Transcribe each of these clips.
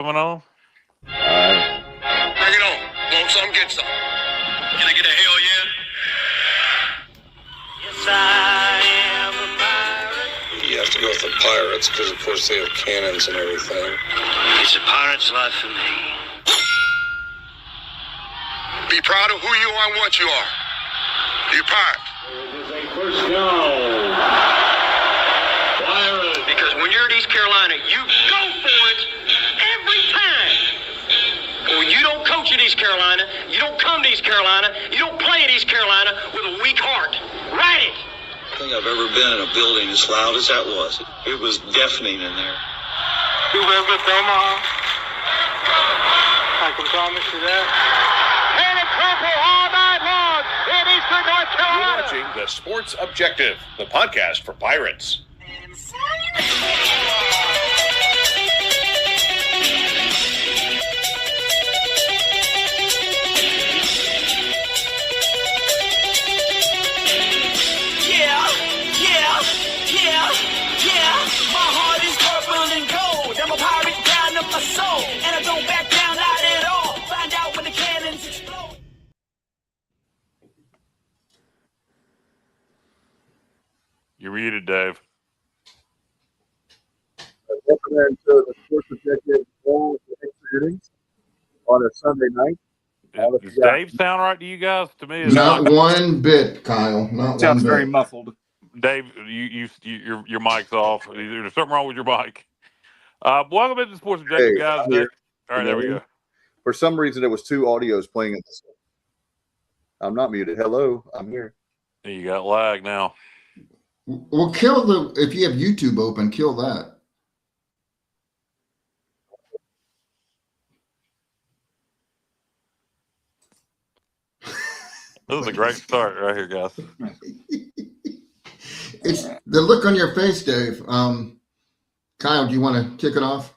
Coming on? Bring it on. Want some, get some. Can I get a hell yeah? Yes, I am a pirate. You have to go with the pirates because, of course, they have cannons and everything. It's a pirate's life for me. Be proud of who you are and what you are. You're pirate. It is a first down. Pirates. Because when you're at East Carolina, you go for it every time. When you don't coach at East Carolina, you don't come to East Carolina, you don't play at East Carolina with a weak heart. Write it. I think I've ever been in a building as loud as that was. It was deafening in there. You live with Omaha? I can promise you that. And it's purple all night long in Eastern North Carolina. You're watching The Sports Objective, the podcast for Pirates. My heart is purple and gold. I'm a pirate down in my soul, and I don't back down, not at all. Find out when the cannons explode. You're muted, Dave. Welcome into the Sports Objective Bowl for extra innings on a Sunday night. Does Dave sound right to you guys? To me, it's Not one bit, Kyle. Not Sounds one very bit. muffled. Dave, your mic's off. There's something wrong with your mic. Welcome into the Sports Objective, guys. I'm here. All right, there we go. For some reason, there was two audios playing at the same time. I'm not muted. Hello, I'm here. You got lag now. Well, kill the, if you have YouTube open, kill that. This is a great start right here, guys. It's the look on your face, Dave. Kyle, do you want to kick it off?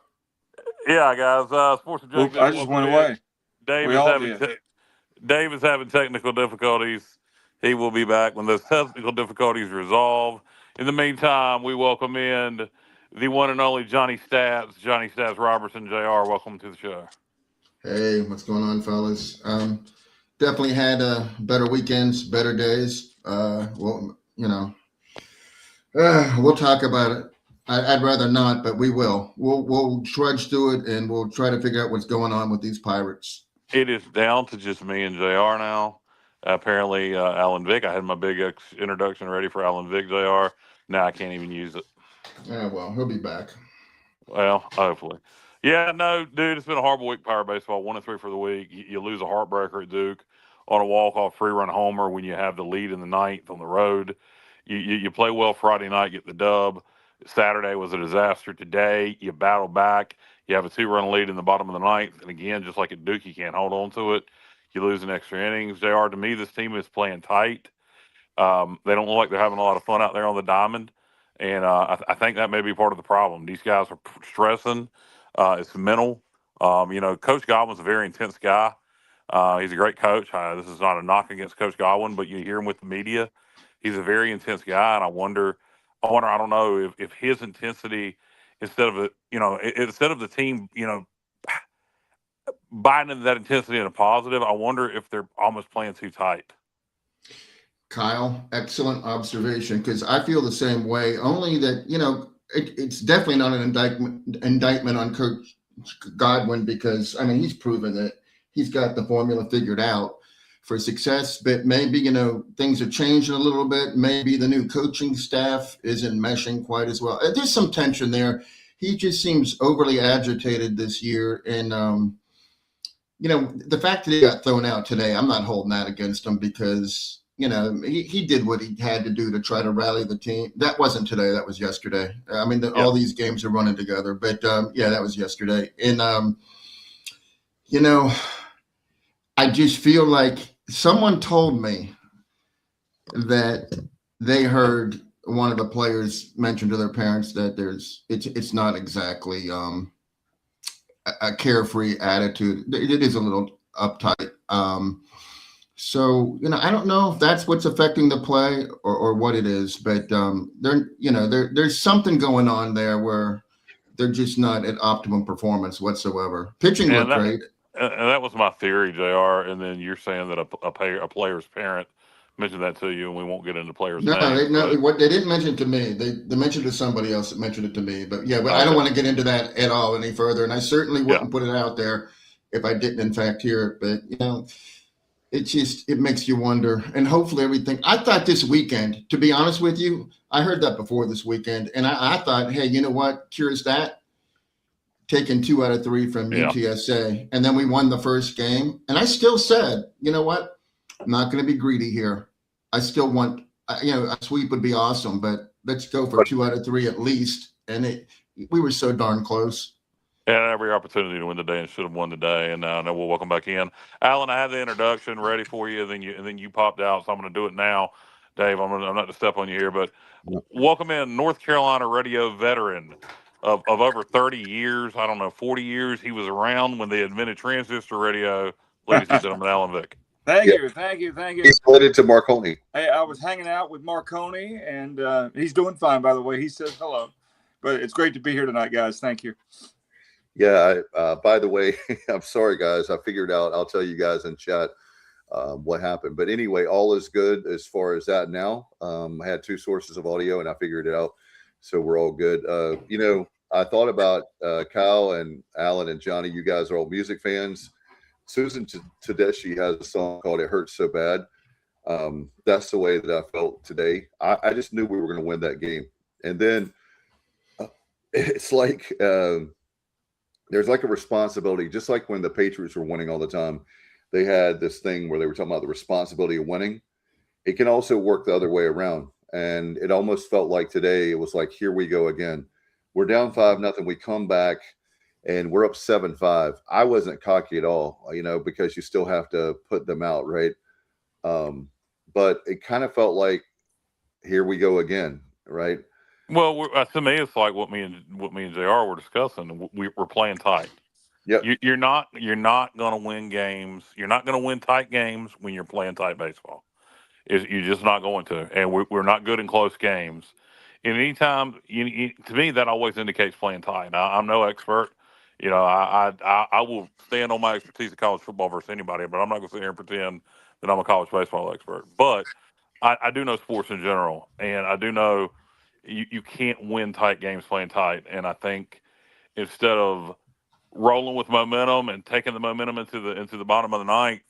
Yeah, guys. Sports Objective. I just went away. Dave We is all having did. Dave is having technical difficulties. He will be back when those technical difficulties resolve. In the meantime, we welcome in the one and only Johnny Stats Robertson, Jr. Welcome to the show. Hey, what's going on, fellas? Definitely had better weekends, better days. Well, you know, we'll talk about it. I'd rather not, but we will. We'll trudge through it, and we'll try to figure out what's going on with these Pirates. It is down to just me and JR now. Apparently, Alan Vick. I had my big introduction ready for Alan Vick, JR. Now I can't even use it. Yeah, well, he'll be back. Well, hopefully. Yeah, no, dude, it's been a horrible week, Pirate baseball. 1-3 for the week. You lose a heartbreaker at Duke on a walk-off free-run homer when you have the lead in the ninth on the road. You play well Friday night, get the dub. Saturday was a disaster. Today, you battle back. You have a 2-run lead in the bottom of the ninth. And again, just like at Duke, you can't hold on to it. You lose in extra innings. JR, to me, this team is playing tight. They don't look like they're having a lot of fun out there on the diamond. And I think that may be part of the problem. These guys are stressing. It's mental. Coach Godwin's a very intense guy. He's a great coach. This is not a knock against Coach Godwin, but you hear him with the media. He's a very intense guy, and I wonder, I don't know if his intensity, instead of the team, buying into that intensity in a positive, I wonder if they're almost playing too tight. Kyle, excellent observation, because I feel the same way, only that, it's definitely not an indictment on Coach Godwin, because, he's proven that he's got the formula figured out for success, but maybe, things are changing a little bit. Maybe the new coaching staff isn't meshing quite as well. There's some tension there. He just seems overly agitated this year. And, the fact that he got thrown out today, I'm not holding that against him, because, he did what he had to do to try to rally the team. That wasn't today. That was yesterday. All these games are running together, but that was yesterday. And, I just feel like someone told me that they heard one of the players mention to their parents that it's not exactly a carefree attitude. It is a little uptight. So, I don't know if that's what's affecting the play or what it is, but there's something going on there where they're just not at optimum performance whatsoever. Pitching looked great. And that was my theory, JR. And then you're saying that a player's parent mentioned that to you, and we won't get into players' names. What they didn't mention to me. They mentioned it to somebody else that mentioned it to me. But yeah, I don't want to get into that at all any further. And I certainly wouldn't put it out there if I didn't, in fact, hear it. But it makes you wonder. And hopefully everything. I thought this weekend, to be honest with you, I heard that before this weekend, and I thought, hey, you know what? Curious that. Taking 2 out of 3 from UTSA, and then we won the first game. And I still said, you know what? I'm not going to be greedy here. I still want, a sweep would be awesome, but let's go for 2 out of 3 at least. And we were so darn close. Yeah, every opportunity to win today, and should have won today. And now we'll welcome back in, Alan. I had the introduction ready for you, and then you popped out, so I'm going to do it now, Dave. I'm not to step on you here, but welcome in North Carolina radio veteran. Of over 30 years, 40 years. He was around when they invented transistor radio. Ladies and gentlemen, Alan Vick. Thank you. He's related to Marconi. Hey, I was hanging out with Marconi, and he's doing fine, by the way. He says hello. But it's great to be here tonight, guys. Thank you. Yeah, by the way, I'm sorry, guys. I figured out, I'll tell you guys in chat what happened. But anyway, all is good as far as that now. I had 2 sources of audio, and I figured it out. So we're all good. I thought about Kyle and Alan and Johnny. You guys are all music fans. Susan Tedeschi has a song called "It Hurts So Bad." That's the way that I felt today. I just knew we were going to win that game. And then it's like there's like a responsibility, just like when the Patriots were winning all the time. They had this thing where they were talking about the responsibility of winning. It can also work the other way around. And it almost felt like today it was like, here we go again. We're down 5-0. We come back and we're up 7-5. I wasn't cocky at all, because you still have to put them out, right? But it kind of felt like, here we go again, right? Well, to me, it's like what me and JR were discussing. We're playing tight. Yeah, you're not going to win games. You're not going to win tight games when you're playing tight baseball. You're just not going to, and we're not good in close games. And anytime, to me, that always indicates playing tight. Now, I'm no expert. I will stand on my expertise of college football versus anybody, but I'm not going to sit here and pretend that I'm a college baseball expert. But I do know sports in general, and I do know you can't win tight games playing tight. And I think instead of rolling with momentum and taking the momentum into the bottom of the ninth,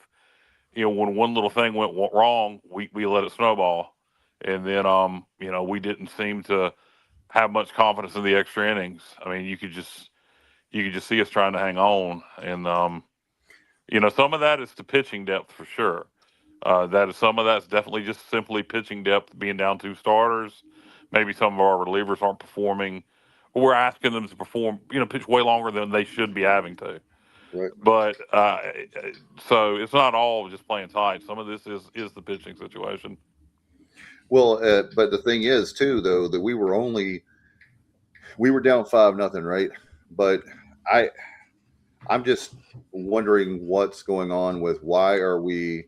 when one little thing went wrong, we let it snowball. And then, we didn't seem to have much confidence in the extra innings. I mean, you could just see us trying to hang on. And, some of that is the pitching depth for sure. Some of that's definitely just simply pitching depth, being down 2 starters. Maybe some of our relievers aren't performing. Or we're asking them to perform, pitch way longer than they should be having to. Right. But so it's not all just playing tight. Some of this is the pitching situation. Well, but the thing is, too, though, that we were down 5-0, right? But I'm just wondering what's going on with why are we're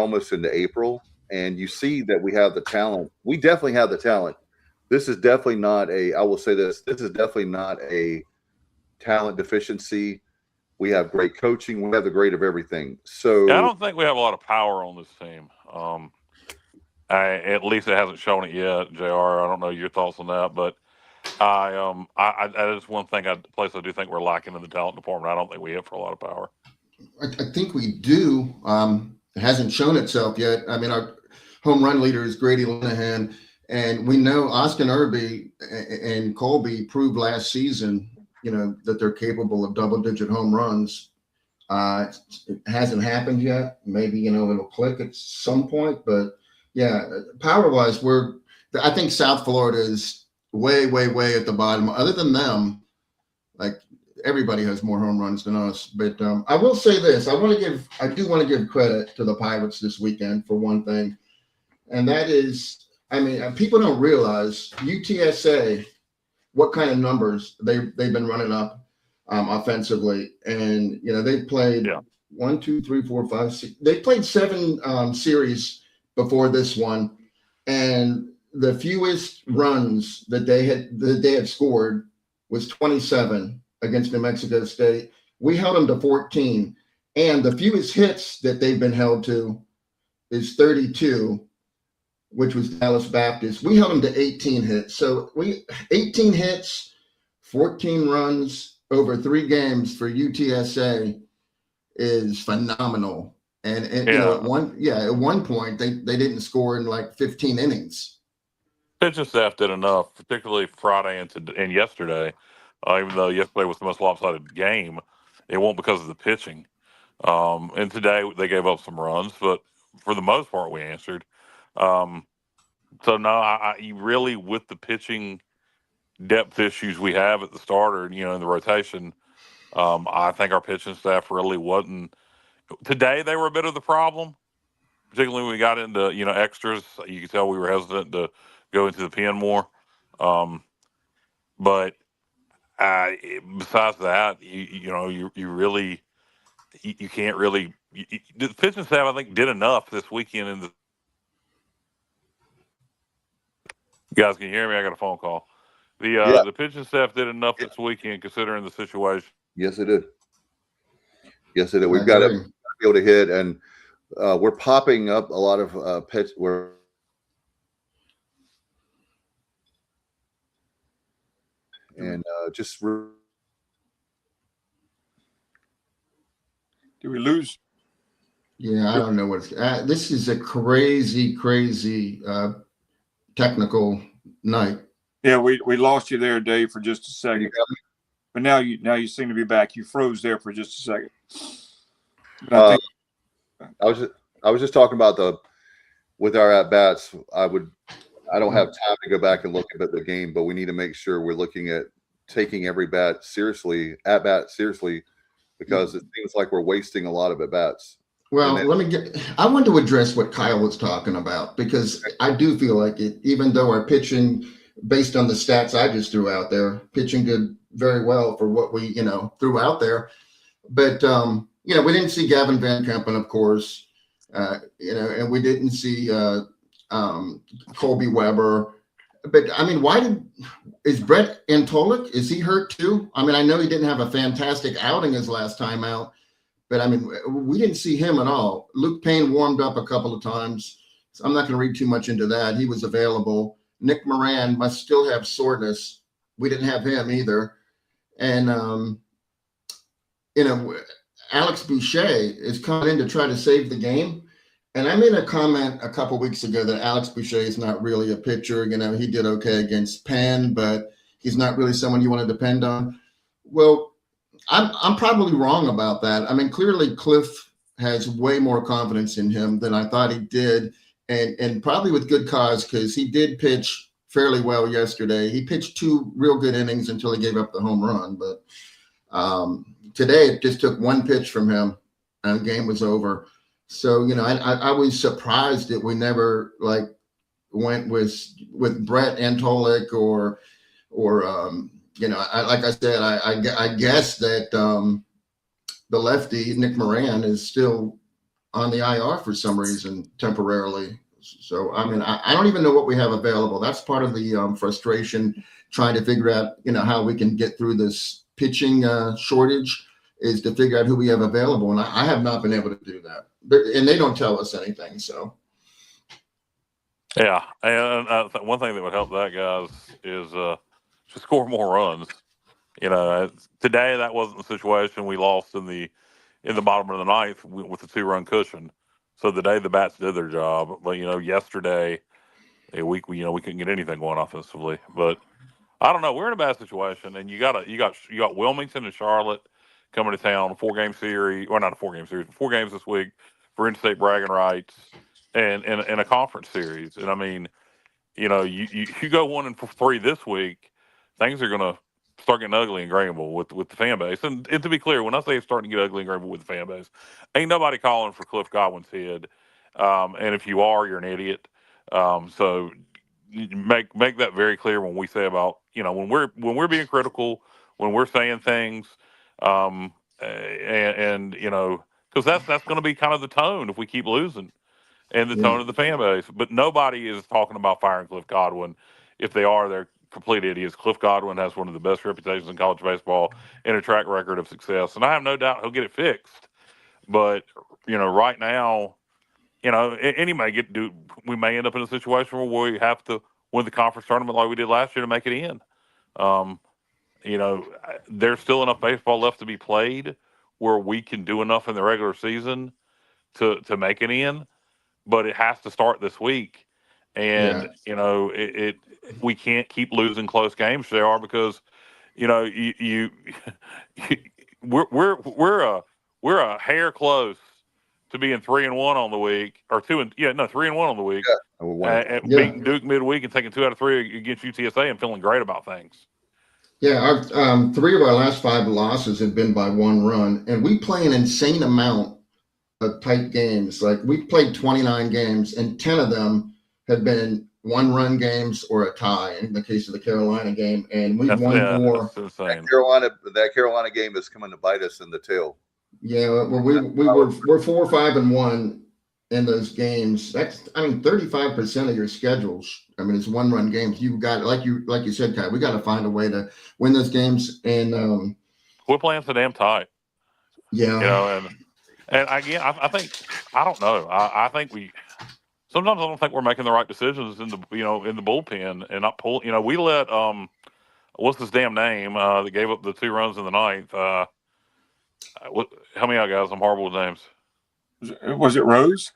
almost into April, and you see that we have the talent. We definitely have the talent. This is definitely not I will say this is definitely not a talent deficiency. We have great coaching. We have the great of everything. So I don't think we have a lot of power on this team. At least it hasn't shown it yet, JR. I don't know your thoughts on that, but that is one thing. Place I do think we're lacking in the talent department. I don't think we hit for a lot of power. I think we do. It hasn't shown itself yet. I mean, our home run leader is Grady Linehan, and we know Austin Irby and Colby proved last season, that they're capable of double-digit home runs. It hasn't happened yet. Maybe, it'll click at some point, but yeah, power-wise, I think South Florida is way, way, way at the bottom. Other than them, like everybody has more home runs than us. But I will say this: I do want to give credit to the Pirates this weekend for one thing, and that is, people don't realize UTSA, what kind of numbers they've been running up offensively, and they've played 1, 2, 3, 4, 5, 6. They played 7 series before this one, and the fewest runs that they had scored was 27 against New Mexico State. We held them to 14. And the fewest hits that they've been held to is 32, which was Dallas Baptist. We held them to 18 hits. So 18 hits, 14 runs over 3 games for UTSA is phenomenal. And you know, at one point they didn't score in like 15 innings. Pitching staff did enough, particularly Friday and yesterday. Even though yesterday was the most lopsided game, it won't because of the pitching. And today they gave up some runs, but for the most part we answered. So no, you really, with the pitching depth issues we have at the starter, you know, in the rotation, I think our pitching staff really wasn't. Today they were a bit of the problem, particularly when we got into, you know, extras. You could tell we were hesitant to go into the pen more. But besides that, you really you can't really. The pitching staff, I think, did enough this weekend. You guys can you hear me? I got a phone call. The pitching staff did enough this weekend considering the situation. Yes, it did. Yes, it did. We've got to be able to hit, and we're popping up a lot of pitch. And just. Do we lose? Yeah, I don't know what's. This is a crazy technical night. Yeah, we lost you there, Dave, for just a second. But now you seem to be back. You froze there for just a second. I was just talking about with our at bats. I don't have time to go back and look at the game, but we need to make sure we're looking at taking every bat seriously, because it seems like we're wasting a lot of at bats. Well, I want to address what Kyle was talking about, because I do feel like it, even though our pitching, based on the stats I just threw out there, pitching did very well for what we, threw out there. But, we didn't see Gavin Van Kempen, of course, and we didn't see Colby Weber. But, I mean, is Brett Antolik, is he hurt too? I mean, I know he didn't have a fantastic outing his last time out, but, I mean, we didn't see him at all. Luke Payne warmed up a couple of times. So I'm not going to read too much into that. He was available. Nick Moran must still have soreness. We didn't have him either. And, Alex Boucher is coming in to try to save the game. And I made a comment a couple weeks ago that Alex Boucher is not really a pitcher. He did okay against Penn, but he's not really someone you want to depend on. Well, I'm probably wrong about that. I mean, clearly Cliff has way more confidence in him than I thought he did, and probably with good cause, because he did pitch fairly well yesterday. He pitched 2 real good innings until he gave up the home run. But today it just took 1 pitch from him, and the game was over. So, I was surprised that we never went with Brett Antolik or like I said, I guess that the lefty Nick Moran is still on the IR for some reason temporarily. So, I mean, I don't even know what we have available. That's part of the frustration trying to figure out, how we can get through this pitching shortage, is to figure out who we have available. And I have not been able to do that. And they don't tell us anything. So, yeah. And one thing that would help that, guys, is to score more runs. Today that wasn't the situation. We lost in the bottom of the ninth with a 2-run cushion. So the day the bats did their job, but yesterday, we couldn't get anything going offensively. But I don't know. We're in a bad situation, and you got Wilmington and Charlotte coming to town, a 4-game series, or not a 4-game series, 4 games this week for in-state bragging rights, and a conference series. And I mean, you go 1-3 this week, things are going to start getting ugly in Greenville with the fan base. And to be clear, when I say it's starting to get ugly in Greenville with the fan base, ain't nobody calling for Cliff Godwin's head. And if you are, you're an idiot. So make that very clear when we say about, when we're being critical, when we're saying things, because that's going to be kind of the tone if we keep losing, and the tone of the fan base. But nobody is talking about firing Cliff Godwin. If they are, they're complete idiots. Cliff Godwin has one of the best reputations in college baseball and a track record of success, and I have no doubt he'll get it fixed. But right now, and he may we may end up in a situation where we have to win the conference tournament like we did last year to make it in. There's still enough baseball left to be played where we can do enough in the regular season to make it in, but it has to start this week. And we can't keep losing close games, JR, because we're a hair close to being 3-1 on the week, or 3-1 on the week, beating Duke midweek and taking 2 out of 3 against UTSA and feeling great about things. Yeah, our 3 of our last 5 losses have been by 1 run, and we play an insane amount of tight games. Like, we played 29 games, and 10 of them have been 1-run games or a tie. In the case of the Carolina game, and we've won 4. That Carolina game is coming to bite us in the tail. Yeah, well, we're 4-5-1 in those games. That's 35% of your schedules. It's 1-run games. You've got, like you said, Kai, we got to find a way to win those games. And we're playing so damn tight. Yeah, and again, I think, I don't know. I think sometimes I don't think we're making the right decisions in the bullpen and not pull. We let what's his damn name that gave up the 2 runs in the 9th. Help me out, guys. I'm horrible with names. Was it Rose?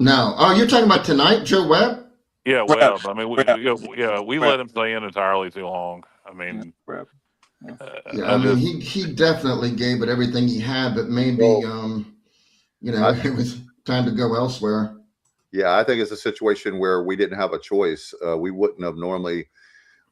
No. Oh, you're talking about tonight, Joe Webb? Yeah, Webb. We let him stay in entirely too long. Webb. He definitely gave it everything he had, but maybe it was time to go elsewhere. Yeah, I think it's a situation where we didn't have a choice. We wouldn't have normally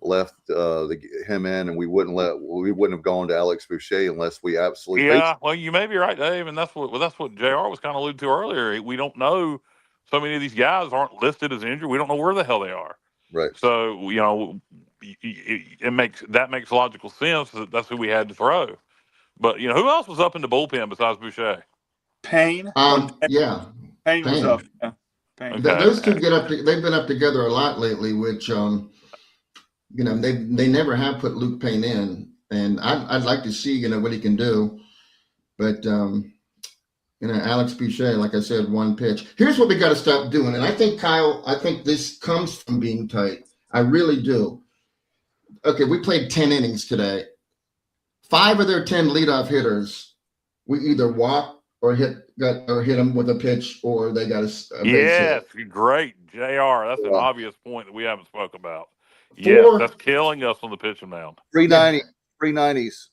left him in, and we wouldn't have gone to Alex Boucher unless we absolutely. Yeah, well, you may be right, Dave, and that's what JR was kind of alluding to earlier. We don't know. So many of these guys aren't listed as injured. We don't know where the hell they are. Right. So it makes logical sense that that's who we had to throw. But who else was up in the bullpen besides Boucher? Payne. Payne was up. Yeah. Payne. Okay. Those two they've been up together a lot lately, which they never have put Luke Payne in, and I'd like to see what he can do, but Alex Boucher, like I said, 1 pitch. Here's what we got to stop doing, and I think, Kyle, this comes from being tight. I really do. Okay, we played 10 innings today. 5 of their 10 leadoff hitters, we either walk or hit them with a pitch, or they got a base hit. Great, JR. That's an obvious point that we haven't spoke about. Yes, that's killing us on the pitching mound. 390s.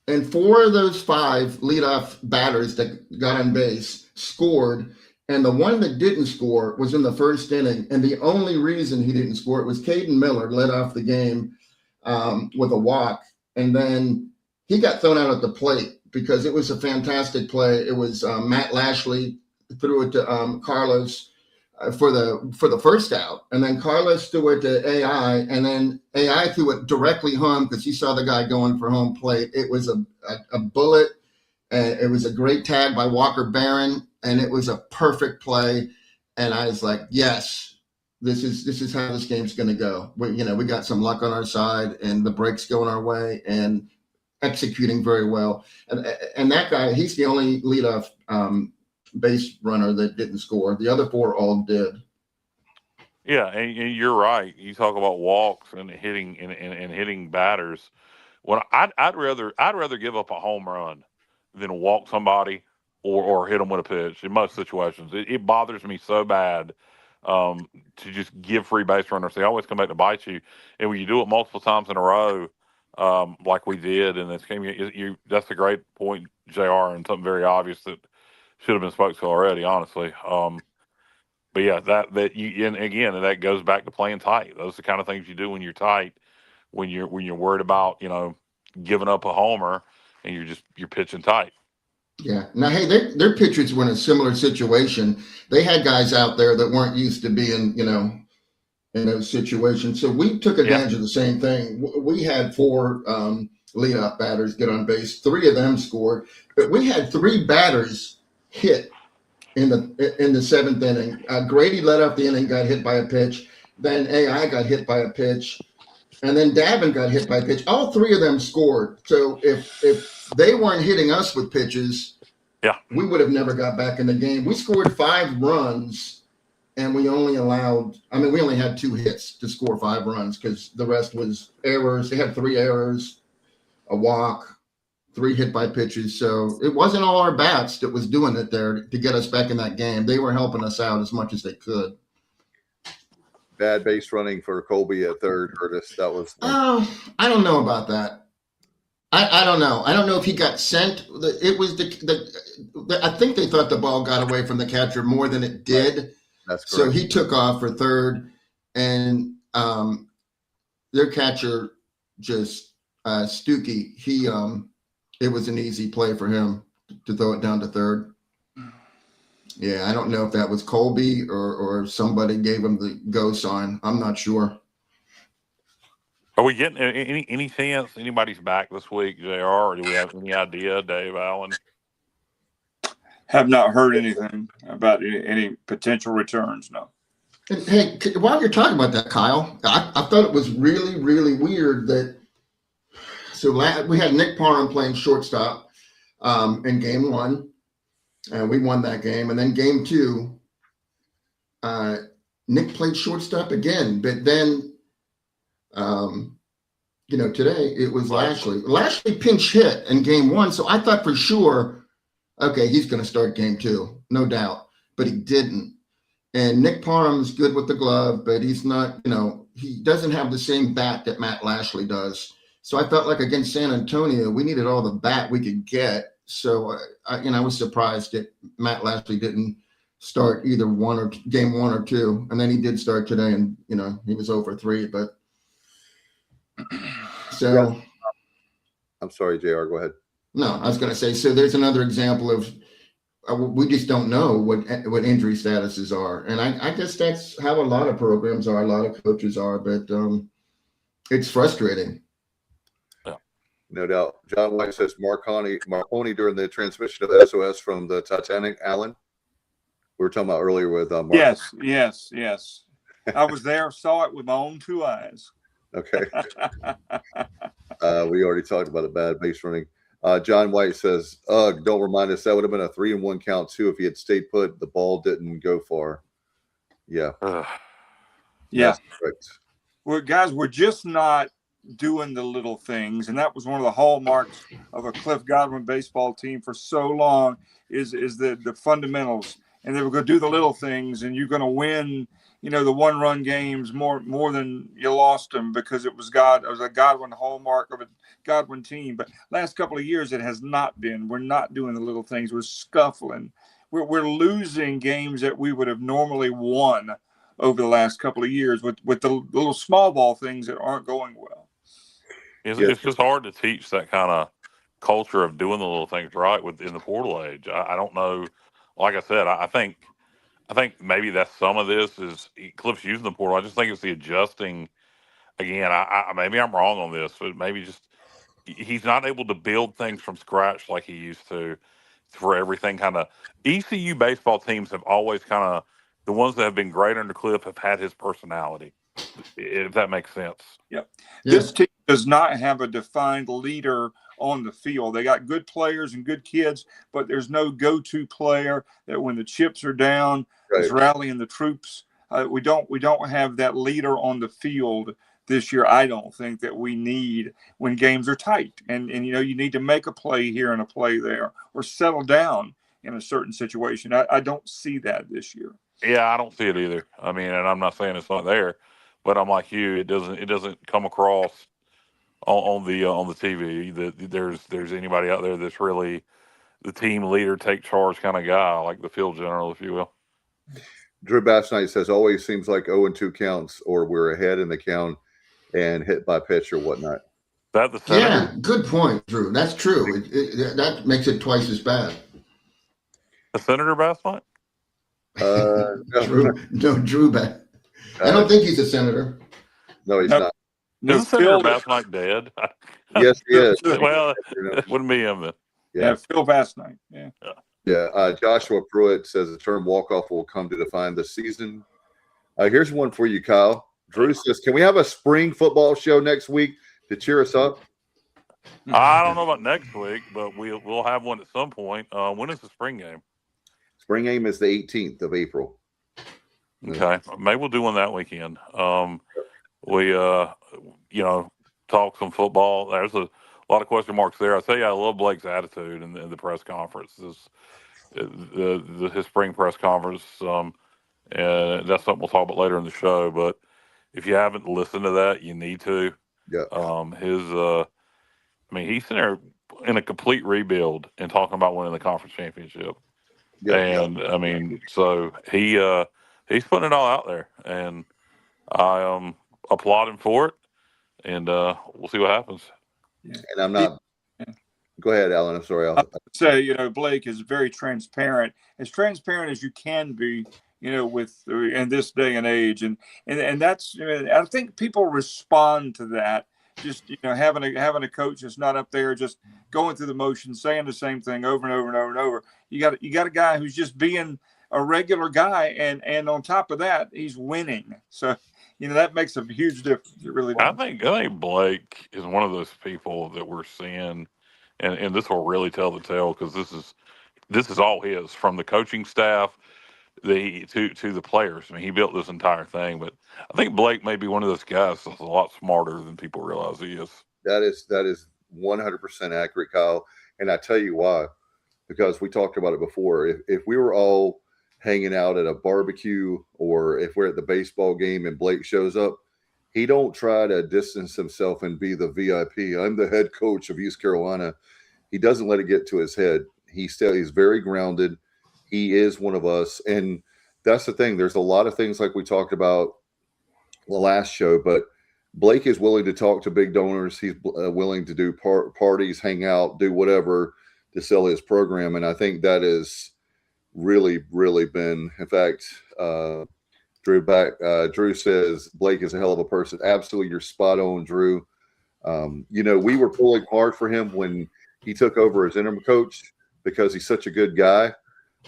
And 4 of those 5 leadoff batters that got on base scored, and the one that didn't score was in the first inning. And the only reason he didn't score, it was Caden Miller led off the game with a walk, and then he got thrown out at the plate because it was a fantastic play. It was Matt Lashley threw it to Carlos for the first out, and then Carlos threw it to AI, and then AI threw it directly home because he saw the guy going for home plate. It was a bullet. It was a great tag by Walker Barron, and it was a perfect play. And I was like, yes, this is how this game's going to go. We got some luck on our side, and the break's going our way, and executing very well. And that guy, he's the only leadoff base runner that didn't score. The other 4 all did. Yeah, and you're right. You talk about walks and hitting and hitting batters. Well, I'd rather give up a home run than walk somebody or hit them with a pitch in most situations. It bothers me so bad to just give free base runners. They always come back to bite you, and when you do it multiple times in a row, like we did in this game, that's a great point, JR, and something very obvious that should have been spoke to already, honestly. But yeah, and that goes back to playing tight. Those are the kind of things you do when you're tight, when you're worried about giving up a homer, and you're pitching tight. Yeah. Now, hey, their pitchers were in a similar situation. They had guys out there that weren't used to being, in those situations. So we took advantage of the same thing. We had 4 leadoff batters get on base. 3 of them scored, but we had 3 batters hit in the 7th inning. Grady led off the inning, got hit by a pitch. Then AI got hit by a pitch. and then Davin got hit by a pitch. All three of them scored. So if they weren't hitting us with pitches, we would have never got back in the game. We scored 5 runs, and we only had 2 hits to score 5 runs because the rest was errors. They had 3 errors, a walk, 3 hit by pitches. So it wasn't all our bats that was doing it there to get us back in that game. They were helping us out as much as they could. Bad base running for Colby at third, Curtis. That was. I don't know about that. I don't know. I don't know if he got sent. It was I think they thought the ball got away from the catcher more than it did. Right. That's correct. So he took off for third, and their catcher just Stuckey. It was an easy play for him to throw it down to third. Yeah, I don't know if that was Colby or somebody gave him the go sign. I'm not sure. Are we getting any chance anybody's back this week, JR? Or do we have any idea, Dave Allen? Have not heard anything about any potential returns, no. And, hey, while you're talking about that, Kyle, I thought it was really, really weird that we had Nick Parham playing shortstop in game 1. We won that game. And then game 2, Nick played shortstop again. But then, today it was Lashley. Lashley pinch hit in game 1. So I thought for sure, okay, he's going to start game 2, no doubt. But he didn't. And Nick Parham's good with the glove, but he's not, he doesn't have the same bat that Matt Lashley does. So I felt like against San Antonio, we needed all the bat we could get. So I was surprised that Matt Lashley didn't start either game 1 or 2, and then he did start today, and he was over 3. But so, I'm sorry, JR. Go ahead. No, I was going to say. So there's another example of we just don't know what injury statuses are, and I guess that's how a lot of programs are, a lot of coaches are, but it's frustrating. No doubt. John White says Marconi during the transmission of SOS from the Titanic, Alan. We were talking about earlier with Marconi. Yes. I was there, saw it with my own 2 eyes. Okay. We already talked about a bad base running. John White says, don't remind us, that would have been a 3-1 count too if he had stayed put. The ball didn't go far. Yeah. Yeah. Correct. Well, guys, we're just not doing the little things, and that was one of the hallmarks of a Cliff Godwin baseball team for so long is the fundamentals, and they were going to do the little things, and you're going to win the 1-run games more than you lost them because it was a Godwin hallmark of a Godwin team. But last couple of years it has not been. We're not doing the little things. We're scuffling. We're losing games that we would have normally won over the last couple of years with the little small ball things that aren't going well. It's just hard to teach that kind of culture of doing the little things right within the portal age. I don't know. Like I said, I think maybe that's some of this is Cliff's using the portal. I just think it's the adjusting. Again, maybe I'm wrong on this, but maybe just he's not able to build things from scratch like he used to for everything. Kind of ECU baseball teams have always kind of the ones that have been great under Cliff have had his personality, if that makes sense. Yep. This team does not have a defined leader on the field. They got good players and good kids, but there's no go-to player that when the chips are down is rallying the troops. We don't have that leader on the field this year. I don't think that we need when games are tight and you need to make a play here and a play there or settle down in a certain situation. I don't see that this year. Yeah, I don't see it either. I mean, and I'm not saying it's not there, but I'm like you. It doesn't come across on the TV that there's anybody out there that's really the team leader, take charge kind of guy, like the field general, if you will. Drew Bassnight says always seems like 0-2 counts, or we're ahead in the count and hit by pitch or whatnot. That the senator? Yeah, good point, Drew. That's true. That makes it twice as bad. The Senator Bassnight? Drew Bass. I don't think he's a senator. No, he's not. Is Senator Bassnight dead? Yes, he is. Well, it wouldn't be him then. Yeah, Phil Bassnight. Yeah. Joshua Pruitt says the term walk-off will come to define the season. Here's one for you, Kyle. Drew says, "Can we have a spring football show next week to cheer us up?" I don't know about next week, but we'll have one at some point. When is the spring game? Spring game is the 18th of April. Okay, maybe we'll do one that weekend. We talk some football. There's a lot of question marks there. I tell you, I love Blake's attitude in the press conference. His spring press conference, and that's something we'll talk about later in the show. But if you haven't listened to that, you need to. Yeah. He's sitting there in a complete rebuild and talking about winning the conference championship. Yeah. And so he's putting it all out there, and I applaud him for it. And we'll see what happens. And I'm not. Go ahead, Alan. I'm sorry. I'll say, Blake is very transparent as you can be, in this day and age, and that's. I think people respond to that. Just having a coach that's not up there just going through the motions, saying the same thing over and over and over and over. You got a guy who's just being a regular guy, and on top of that, he's winning. So that makes a huge difference. It really does. I think Blake is one of those people that we're seeing, and this will really tell the tale because this is all his, from the coaching staff to the players. He built this entire thing, but I think Blake may be one of those guys that's a lot smarter than people realize he is. That is 100% accurate, Kyle. And I tell you why, because we talked about it before. If we were all hanging out at a barbecue, or if we're at the baseball game and Blake shows up, he don't try to distance himself and be the VIP. I'm the head coach of East Carolina. He doesn't let it get to his head. He's very grounded. He is one of us. And that's the thing. There's a lot of things like we talked about the last show, but Blake is willing to talk to big donors. He's willing to do parties, hang out, do whatever to sell his program. And I think that is really, really been, in fact, Drew says Blake is a hell of a person. Absolutely. You're spot on, Drew. We were pulling hard for him when he took over as interim coach because he's such a good guy,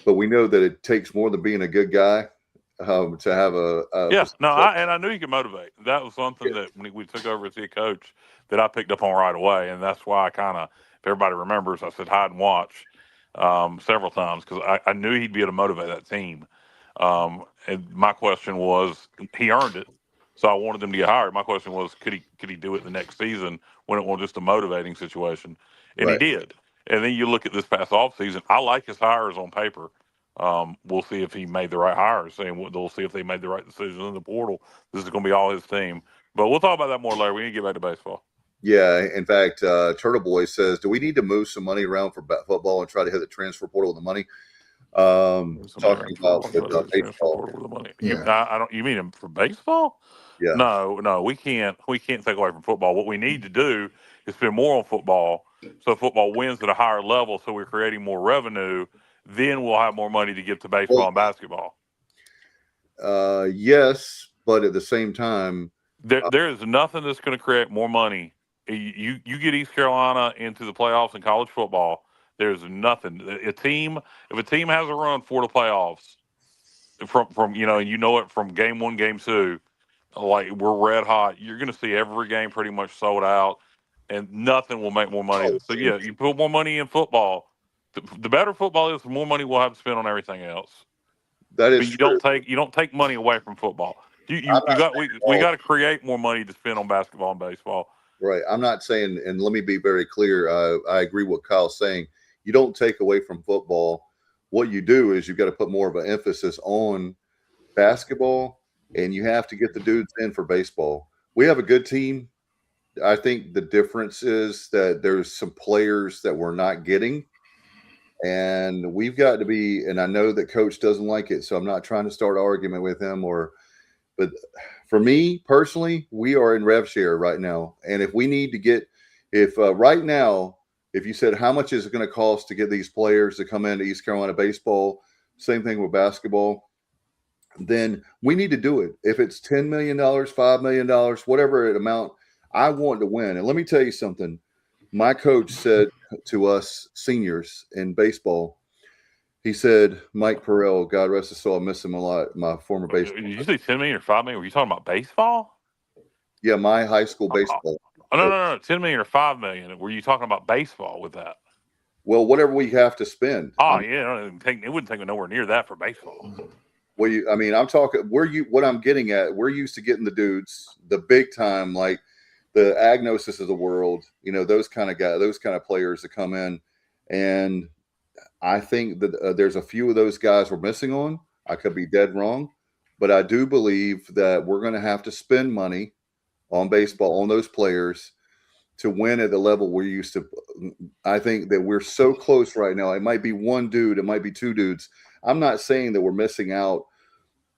but we know that it takes more than being a good guy to have I knew he could motivate. That was something that when we took over as head coach that I picked up on right away, and that's why I kind of, if everybody remembers, I said hide and watch several times because I knew he'd be able to motivate that team. And my question was, he earned it, so I wanted him to get hired. My question was, could he do it the next season when it was just a motivating situation? And He did. And then you look at this past offseason, I like his hires on paper. We'll see if he made the right hires, and we'll see if they made the right decisions in the portal. This is going to be all his team. But we'll talk about that more later. We need to get back to baseball. Yeah, in fact, Turtle Boy says, do we need to move some money around for football and try to hit the transfer portal with the money? Talking about baseball. With the money. Yeah. You mean for baseball? Yeah. No, we can't take away from football. What we need to do is spend more on football, so football wins at a higher level, so we're creating more revenue. Then we'll have more money to give to baseball and basketball. Yes, but at the same time, there is nothing that's going to create more money. You get East Carolina into the playoffs in college football. There's nothing. If a team has a run for the playoffs, from it from game 1, game 2, like we're red hot. You're going to see every game pretty much sold out, and nothing will make more money. So yeah, you put more money in football. The better football is, the more money we'll have to spend on everything else. That is but you don't take money away from football. We got to create more money to spend on basketball and baseball. Right. I'm not saying, and let me be very clear. I agree with Kyle's saying. You don't take away from football. What you do is you've got to put more of an emphasis on basketball, and you have to get the dudes in for baseball. We have a good team. I think the difference is that there's some players that we're not getting. And we've got to be, and I know that coach doesn't like it, so I'm not trying to start an argument with him but for me personally, we are in rev share right now. And if we need to get, right now, if you said, how much is it going to cost to get these players to come into East Carolina baseball, same thing with basketball, then we need to do it. If it's $10 million, $5 million, whatever amount, I want to win. And let me tell you something. My coach said to us seniors in baseball, He said, Mike Perrell, God rest his soul, I miss him a lot. My former baseball. Did you say 10 million or 5 million? Were you talking about baseball? Yeah, my high school baseball. Oh, no. 10 million or 5 million. Were you talking about baseball with that? Well, whatever we have to spend. Oh, yeah. It wouldn't take me nowhere near that for baseball. Well, I'm talking what I'm getting at. We're used to getting the dudes, the big time, like the Agnoses of the world, those kind of guys, those kind of players that come in. And I think that there's a few of those guys we're missing on. I could be dead wrong, but I do believe that we're going to have to spend money on baseball, on those players to win at the level we're used to. I think that we're so close right now. It might be one dude, it might be two dudes. I'm not saying that we're missing out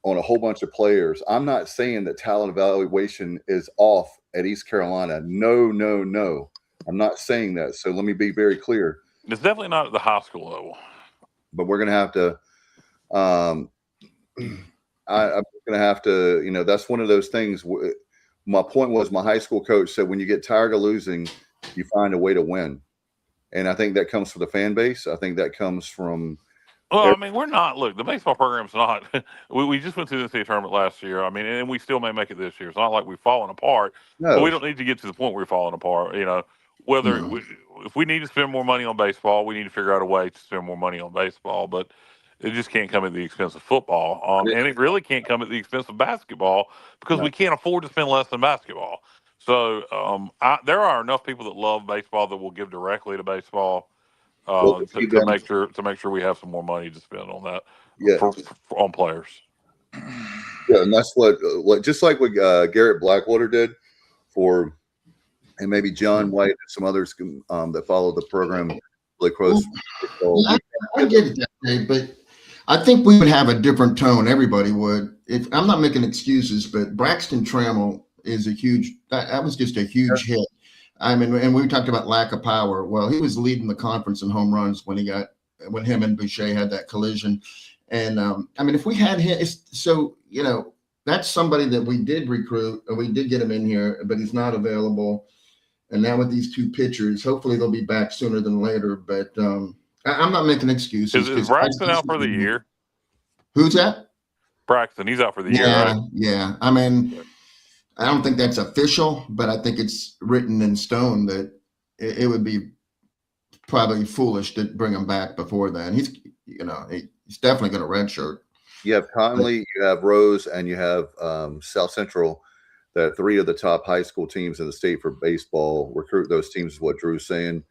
on a whole bunch of players. I'm not saying that talent evaluation is off at East Carolina. No. I'm not saying that. So let me be very clear. It's definitely not at the high school level. But we're going to have to I'm going to have to, that's one of those things. My point was my high school coach said, when you get tired of losing, you find a way to win. And I think that comes from the fan base. I think that comes from. Well, I mean, we're not. Look, the baseball program's not. We just went through the NCAA tournament last year. I mean, and we still may make it this year. It's not like we've fallen apart. No. But we don't need to get to the point where we're falling apart. If we need to spend more money on baseball, we need to figure out a way to spend more money on baseball. But it just can't come at the expense of football. And it really can't come at the expense of basketball because we can't afford to spend less than basketball. So there are enough people that love baseball that will give directly to baseball. To make sure we have some more money to spend on that on players. Yeah, and that's what just like what Garrett Blackwater did for, and maybe John White and some others that follow the program really close. I get it that way, but I think we would have a different tone. Everybody would. I'm not making excuses, but Braxton Trammell is a huge. That was just a huge hit. I mean, and we talked about lack of power. Well, he was leading the conference in home runs when him and Boucher had that collision. And I mean, if we had him, that's somebody that we did recruit and we did get him in here, but he's not available. And now with these two pitchers, hopefully they'll be back sooner than later. But I'm not making excuses. Is Braxton out for the year? Who's that? Braxton. He's out for the year, right? Yeah. I mean, I don't think that's official, but I think it's written in stone that it would be probably foolish to bring him back before then. He's definitely going to redshirt. You have Conley, you have Rose, and you have South Central. That three of the top high school teams in the state for baseball recruit those teams. Is what Drew's saying.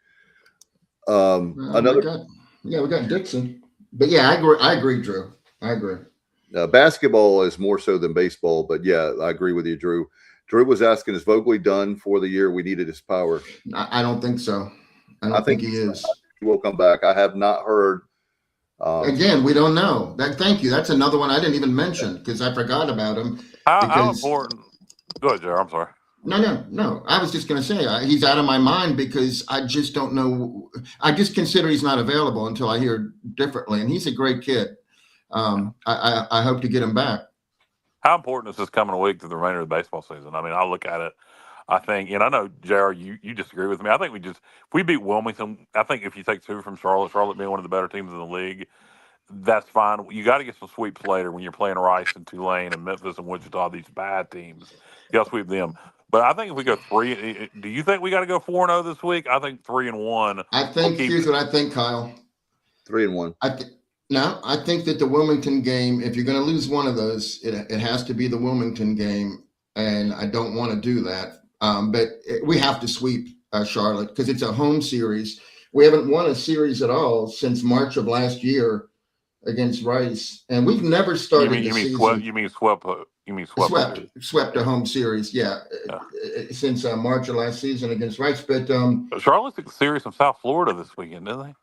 We got Dixon, but yeah, I agree, Drew. I agree. Basketball is more so than baseball, but yeah, I agree with you, Drew. Drew was asking, is Vogely done for the year? We needed his power. I don't think so. I think he is. He will come back. I have not heard. Again, we don't know. Thank you. That's another one I didn't even mention because I forgot about him. How important? Go ahead, Jared. I'm sorry. No. I was just going to say he's out of my mind because I just don't know. I just consider he's not available until I hear differently. And he's a great kid. I hope to get him back. How important is this coming week to the remainder of the baseball season? I mean, I look at it, I think, and I know, JR, you disagree with me. I think if we beat Wilmington, I think if you take two from Charlotte being one of the better teams in the league, that's fine. You got to get some sweeps later when you're playing Rice and Tulane and Memphis and Wichita, these bad teams. You got to sweep them. But I think if we go do you think we got to go 4-0 this week? I think 3-1. Here's what I think, Kyle. 3-1. I think that the Wilmington game, if you're going to lose one of those, it has to be the Wilmington game, and I don't want to do that. But we have to sweep Charlotte because it's a home series. We haven't won a series at all since March of last year against Rice, and we've never started the season. You mean swept a home series, since March of last season against Rice. But Charlotte took the series from South Florida this weekend, didn't they?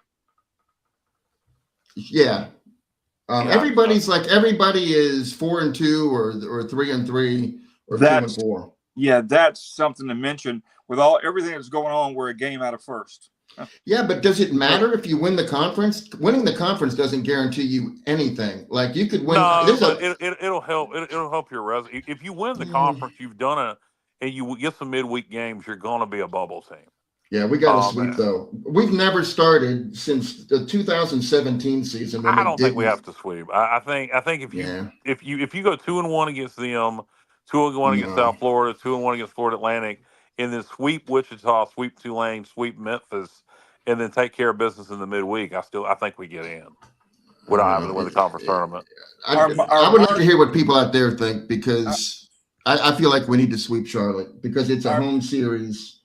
Yeah. Everybody is 4-2 or 3-3 or 2-4. Yeah, that's something to mention. With everything that's going on, we're a game out of first. Yeah, but does it matter if you win the conference? Winning the conference doesn't guarantee you anything. Like you could win. No, it'll help. It'll help your resume. If you win the conference, you've done and you get some midweek games, you're going to be a bubble team. Yeah, we got to Oh, sweep man. though. We've never started since the 2017 season when I we don't think we didn't. have to sweep. I think Yeah, if you go 2-1 against them, 2-1 against no. South Florida, 2-1 against Florida Atlantic, and then sweep Wichita, sweep Tulane, sweep Memphis, and then take care of business in the midweek, I think we get in I don't without having know. to win the conference tournament. I would like to hear what people out there think because I feel like we need to sweep Charlotte because it's a home series.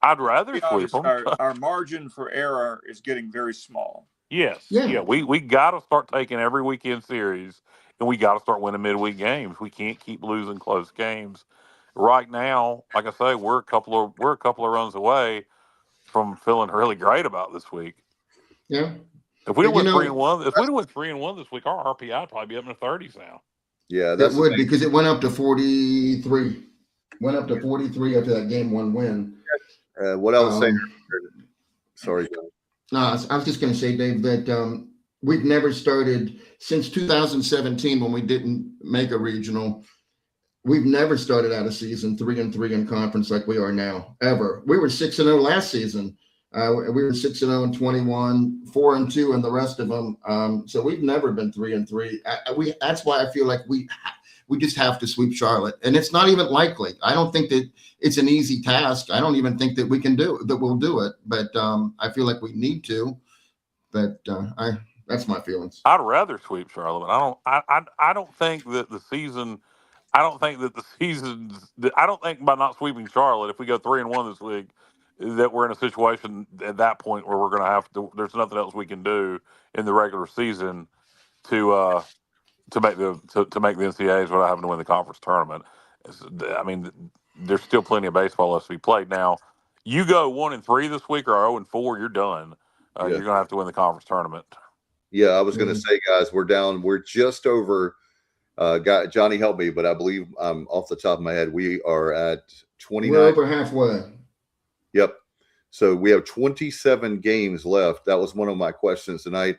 I'd rather be sweep honest, them. our margin for error is getting very small. Yes, Yeah. yeah, we got to start taking every weekend series, and we got to start winning midweek games. We can't keep losing close games. Right now, like I say, we're a couple of runs away from feeling really great about this week. Yeah. If we don't But, win 3-1, if we don't win 3-1 this week, our RPI would probably be up in the 30s now. Yeah, it that's the would thing. because it went up to 43. Went up to 43 after that game 1 win. What I was saying. Sorry, John. No, I was just going to say, Dave, that we've never started since 2017 when we didn't make a regional. We've never started out a season 3-3 in conference like we are now, ever. We were 6-0 last season. We were 6-0 in 21, 4-2 in the rest of them. So we've never been 3-3. That's why I feel like we just have to sweep Charlotte, and it's not even likely. I don't think that it's an easy task. I don't even think that we'll do it. But I feel like we need to. But that's my feelings. I'd rather sweep Charlotte, but I don't think that the season. I don't think that the season's. I don't think by not sweeping Charlotte, if we go 3-1 this week, that we're in a situation at that point where we're going to have to. There's nothing else we can do in the regular season to make the NCAAs without having to win the conference tournament. I mean, there's still plenty of baseball left to be played. Now, you go 1-3 this week or 0-4, you're done. Yeah. You're going to have to win the conference tournament. Yeah, I was going to say, guys, we're down. We're just over. Johnny, help me, but I believe off the top of my head, we are at 29. We're over halfway. Yep. So we have 27 games left. That was one of my questions tonight.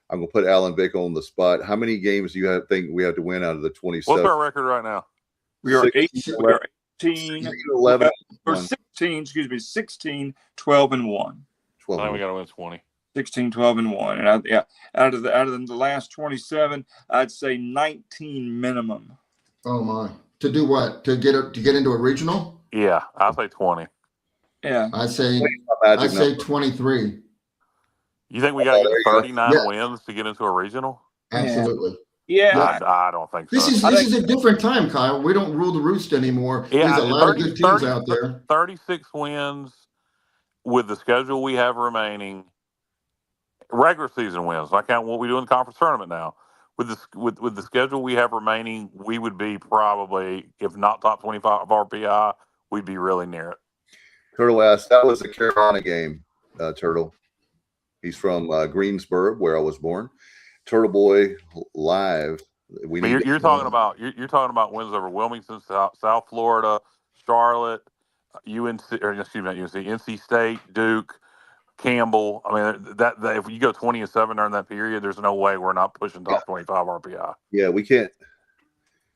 I'm going to put Alan Vick on the spot. How many games do you think we have to win out of the 27? What's our record right now? We are 16, 18, 11, or 16, 16, 12, and 1. 12. I think we got to win 20. 16, 12, and 1. And out of the last 27, I'd say 19 minimum. Oh my! To do what? To get into a regional? Yeah, I'll say 20. Yeah, I say 23. You think we got to get 39 wins to get into a regional? Absolutely. Yeah. I don't think so. This is a different time, Kyle. We don't rule the roost anymore. Yeah, there's a lot of good teams out there. 36 wins with the schedule we have remaining. Regular season wins. I count what we do in the conference tournament now. With the schedule we have remaining, we would be probably, if not top 25 RPI, we'd be really near it. Turtle asked, that was the Carolina game, Turtle. He's from Greensboro, where I was born. Turtle Boy live. You're talking about wins over Wilmington, South Florida, Charlotte, NC State, Duke, Campbell. I mean, that if you go 20-7 during that period, there's no way we're not pushing top 25 RPI. Yeah, we can't.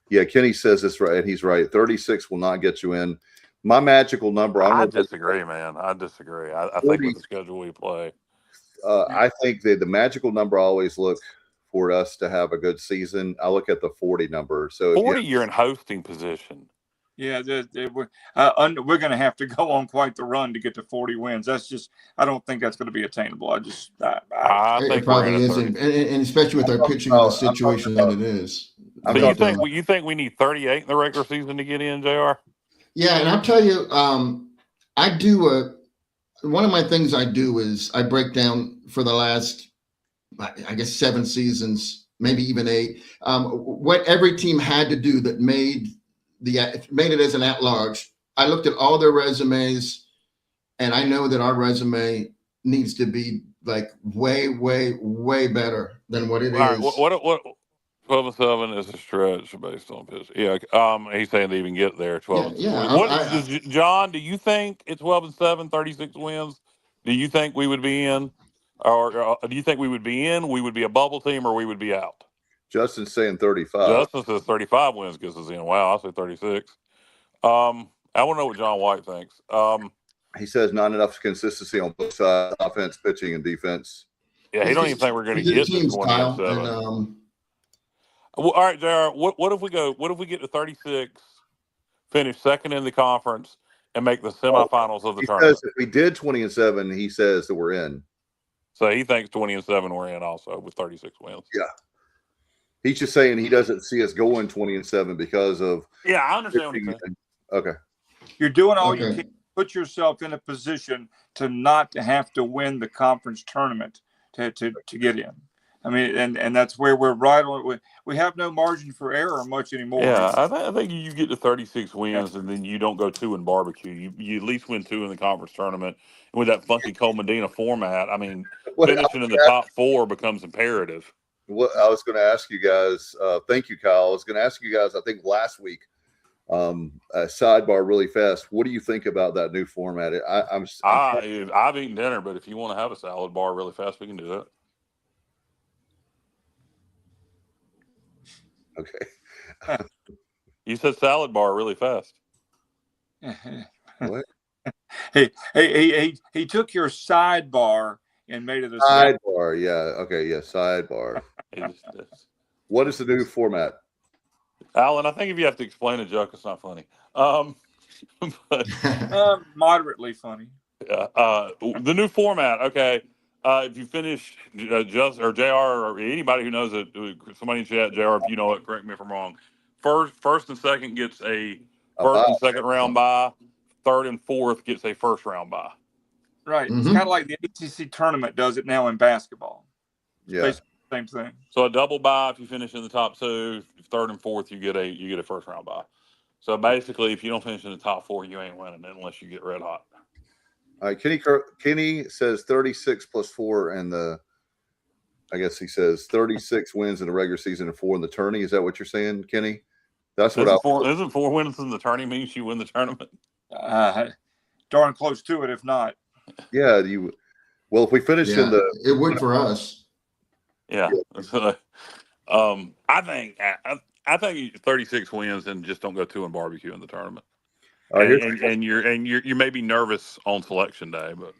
Yeah, Kenny says this right, and he's right. 36 will not get you in. My magical number. I disagree, man. I disagree. I think with the schedule we play. I think the magical number I always look for us to have a good season. I look at the 40 number. So 40, you're in hosting position. Yeah, we're going to have to go on quite the run to get to 40 wins. That's just, I don't think that's going to be attainable. I think it probably isn't, and especially with our pitching situation that it is. So you think we need 38 in the regular season to get in, JR? Yeah, and I'll tell you, I do one of my things I do is I break down for the last, I guess, 7 seasons, maybe even 8, what every team had to do that made it as an at-large. I looked at all their resumes, and I know that our resume needs to be like way, way, way better than what it is. Right, what 12-7 is a stretch based on pitch. Yeah, he's saying to even get there 12. Yeah, John, do you think it's 12-7, 36 wins? Do you think we would be in, or do you think we would be in? We would be a bubble team, or we would be out? Justin's saying 35. Justin says 35 wins gets us in. Wow, I say 36. I want to know what John White thinks. He says not enough consistency on both sides, offense, pitching, and defense. Yeah, he don't even think we're going to get to 27. Well, all right, JR, what if we go? What if we get to 36, finish second in the conference, and make the semifinals of the tournament? Says if we did 20-7, he says that we're in. So he thinks 20-7 we're in also with 36 wins. Yeah. He's just saying he doesn't see us going 20-7 because of. Yeah, I understand what you're saying. Okay. You're doing all you can to put yourself in a position to not have to win the conference tournament to get in. I mean, and that's where we're right on. We have no margin for error much anymore. Yeah, I think you get to 36 wins and then you don't go 2 in barbecue. You at least win 2 in the conference tournament. And with that funky Cole Medina format, I mean, finishing in the top 4 becomes imperative. What I was going to ask you guys, thank you, Kyle. I was going to ask you guys, I think last week, a sidebar really fast. What do you think about that new format? I've eaten dinner, but if you want to have a salad bar really fast, we can do that. Okay. You said salad bar really fast. What? He took your sidebar and made it a sidebar. Yeah. Okay. Yeah. Sidebar. What is the new format? Alan, I think if you have to explain a joke, it's not funny. But moderately funny. Yeah. The new format. Okay. If you finish just or JR or anybody who knows it, somebody in chat, JR, if you know it, correct me if I'm wrong. First and second gets a first and second round bye. Third and fourth gets a first round bye. Right. Mm-hmm. It's kind of like the ACC tournament does it now in basketball. Yeah. Basically the same thing. So a double bye if you finish in the top 2. Third and fourth you get a first round bye. So basically, if you don't finish in the top 4, you ain't winning unless you get red hot. All right, Kenny says 36 plus 4, and I guess he says 36 wins in the regular season and 4 in the tourney. Is that what you're saying, Kenny? That's what isn't 4 wins in the tourney means you win the tournament? Darn close to it, if not. Yeah, well, if we finish in it would for us. Yeah. I think 36 wins and just don't go 2 in barbecue in the tournament. And you may be nervous on selection day, but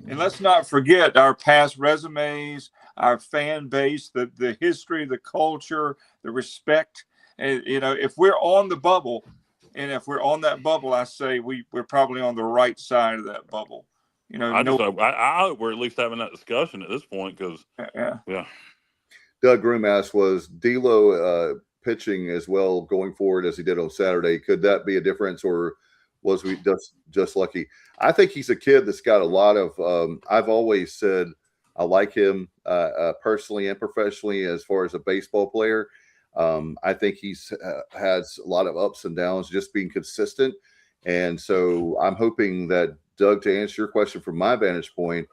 let's not forget our past resumes, our fan base, the history, the culture, the respect. And if we're on the bubble, and if we're on that bubble, I say we're probably on the right side of that bubble. I hope we're at least having that discussion at this point because yeah. Doug Groom asked, was D'Lo pitching as well going forward as he did on Saturday? Could that be a difference, or was we just lucky? I think he's a kid that's got a lot of I've always said I like him personally and professionally as far as a baseball player. I think he's has a lot of ups and downs, just being consistent. And so I'm hoping that, Doug, to answer your question from my vantage point,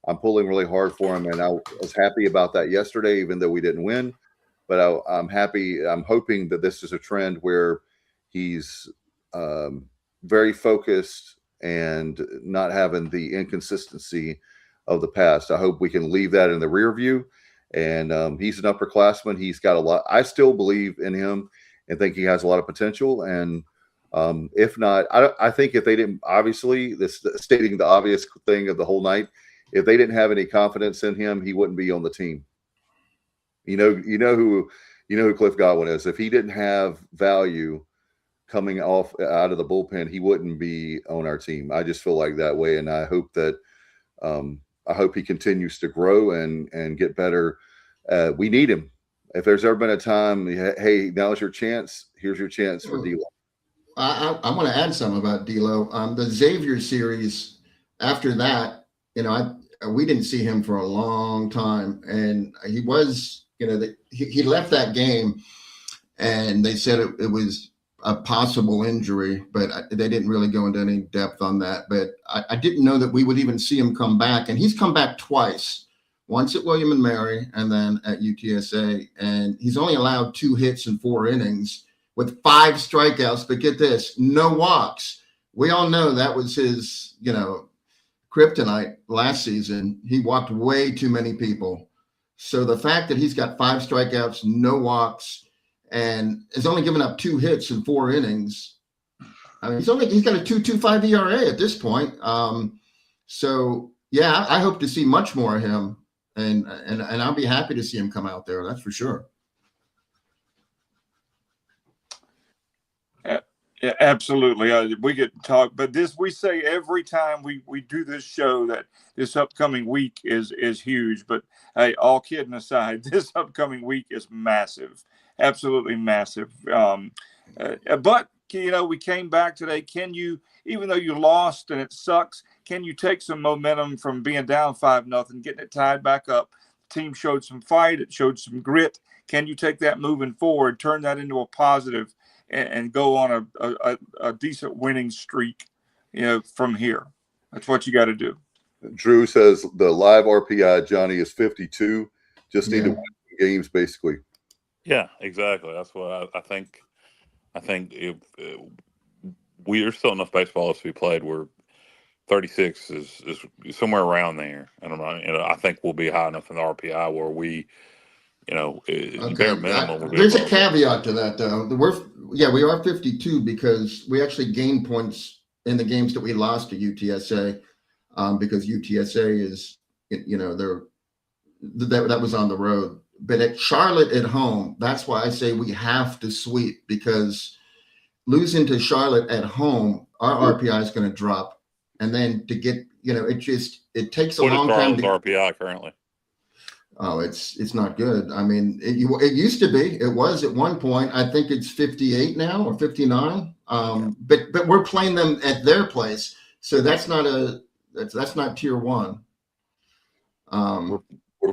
I'm pulling really hard for him, and I was happy about that yesterday, even though we didn't win. But I'm happy. I'm hoping that this is a trend where he's very focused and not having the inconsistency of the past. I hope we can leave that in the rear view. And he's an upperclassman. He's got a lot. I still believe in him and think he has a lot of potential. And if not, I think if they didn't, obviously, this stating the obvious thing of the whole night, if they didn't have any confidence in him, he wouldn't be on the team. You know who Cliff Godwin is. If he didn't have value coming off out of the bullpen, he wouldn't be on our team. I just feel like that way, and I hope that I hope he continues to grow and get better. We need him. If there's ever been a time, hey, now's your chance. Here's your chance for D'Lo. I want to add something about D'Lo. The Xavier series. After that, we didn't see him for a long time, and he was, he left that game, and they said it was a possible injury, but they didn't really go into any depth on that. But I didn't know that we would even see him come back, and he's come back twice. Once at William and Mary, and then at UTSA, and he's only allowed 2 hits in 4 innings with 5 strikeouts. But get this, no walks. We all know that was his, kryptonite last season. He walked way too many people. So the fact that he's got 5 strikeouts, no walks, and has only given up 2 hits in 4 innings, I mean, he's got a 2.25 ERA at this point. So yeah, I hope to see much more of him, and I'll be happy to see him come out there. That's for sure. Yeah, absolutely. We get to talk, but we say every time we do this show that this upcoming week is huge. But hey, all kidding aside, this upcoming week is massive, absolutely massive. But we came back today. Can you, even though you lost and it sucks, can you take some momentum from being down 5-0, getting it tied back up? The team showed some fight. It showed some grit. Can you take that moving forward, turn that into a positive, and go on a decent winning streak, from here? That's what you got to do. Drew says the live RPI, Johnny, is 52. Just need to win games, basically. Yeah, exactly. That's what I think. I think if there's still enough baseball to be played where 36 is somewhere around there. I think we'll be high enough in the RPI where we, bare minimum. There's a caveat to that, though. We are 52 because we actually gained points in the games that we lost to UTSA, because UTSA is, that was on the road. But at Charlotte at home, that's why I say we have to sweep, because losing to Charlotte at home, our RPI is going to drop. And then to get, it takes a long time. RPI currently? Oh, it's not good. I mean, it used to be. It was at one point. I think it's 58 now or 59. But we're playing them at their place, so that's not tier one. We're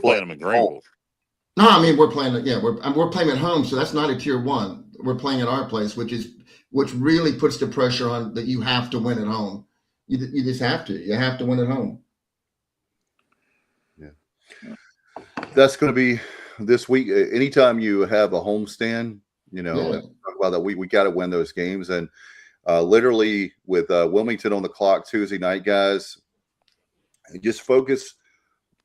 playing them in Greenville. No, I mean we're playing. Yeah, we're playing at home, so that's not a tier one. We're playing at our place, which really puts the pressure on that you have to win at home. You just have to. You have to win at home. Yeah, that's going to be this week. Anytime you have a homestand, talk about that. We got to win those games, and literally with Wilmington on the clock Tuesday night, guys, just focus.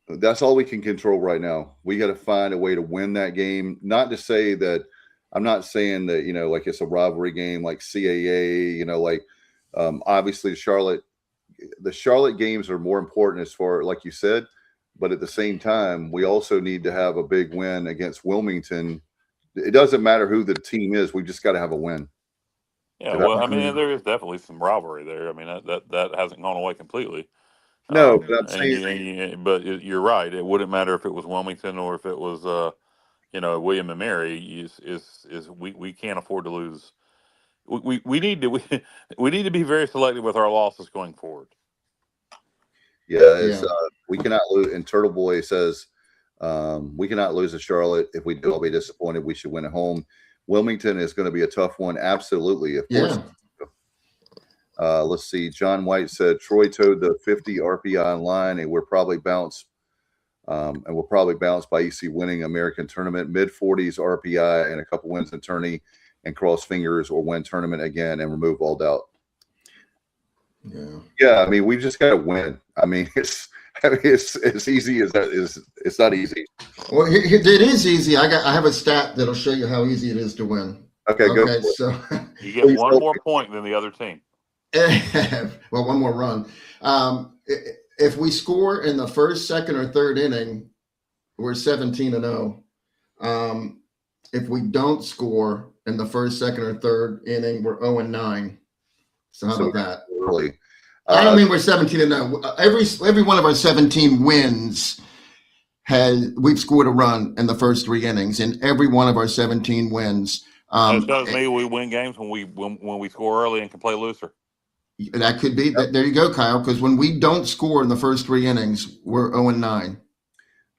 That's all we can control right now. We got to find a way to win that game. Not to say that I'm not saying that, like it's a rivalry game like CAA, obviously the Charlotte games are more important as far, like you said, but at the same time, we also need to have a big win against Wilmington. It doesn't matter who the team is. We just got to have a win. Yeah. Well, I mean, there is definitely some rivalry there. I mean, that hasn't gone away completely. No, but I'm saying, but you're right. It wouldn't matter if it was Wilmington or if it was, William and Mary. We can't afford to lose. We need to be very selective with our losses going forward. Yeah, we cannot lose. And Turtle Boy says we cannot lose to Charlotte. If we do, I'll be disappointed. We should win at home. Wilmington is going to be a tough one. Absolutely, of course. Let's see. John White said Troy towed the 50 RPI line, and we'll probably bounce by EC winning American tournament, mid-40s RPI, and a couple wins in tourney, and cross fingers or win tournament again and remove all doubt. Yeah. I mean, we've just got to win. I mean, it's as easy as that is. It's not easy. Well, it is easy. I have a stat that'll show you how easy it is to win. Okay, go. So you get one more point than the other team. Well, one more run. If we score in the first, second, or third inning, we're 17-0. If we don't score in the first, second, or third inning, we're 0-9. So how about that? Really? I don't mean we're 17-0. Every one of our 17 wins we've scored a run in the first three innings, in every one of our 17 wins. That tells me we win games when we score early and can play looser. That could be. There you go, Kyle. Because when we don't score in the first three innings, we're 0-9.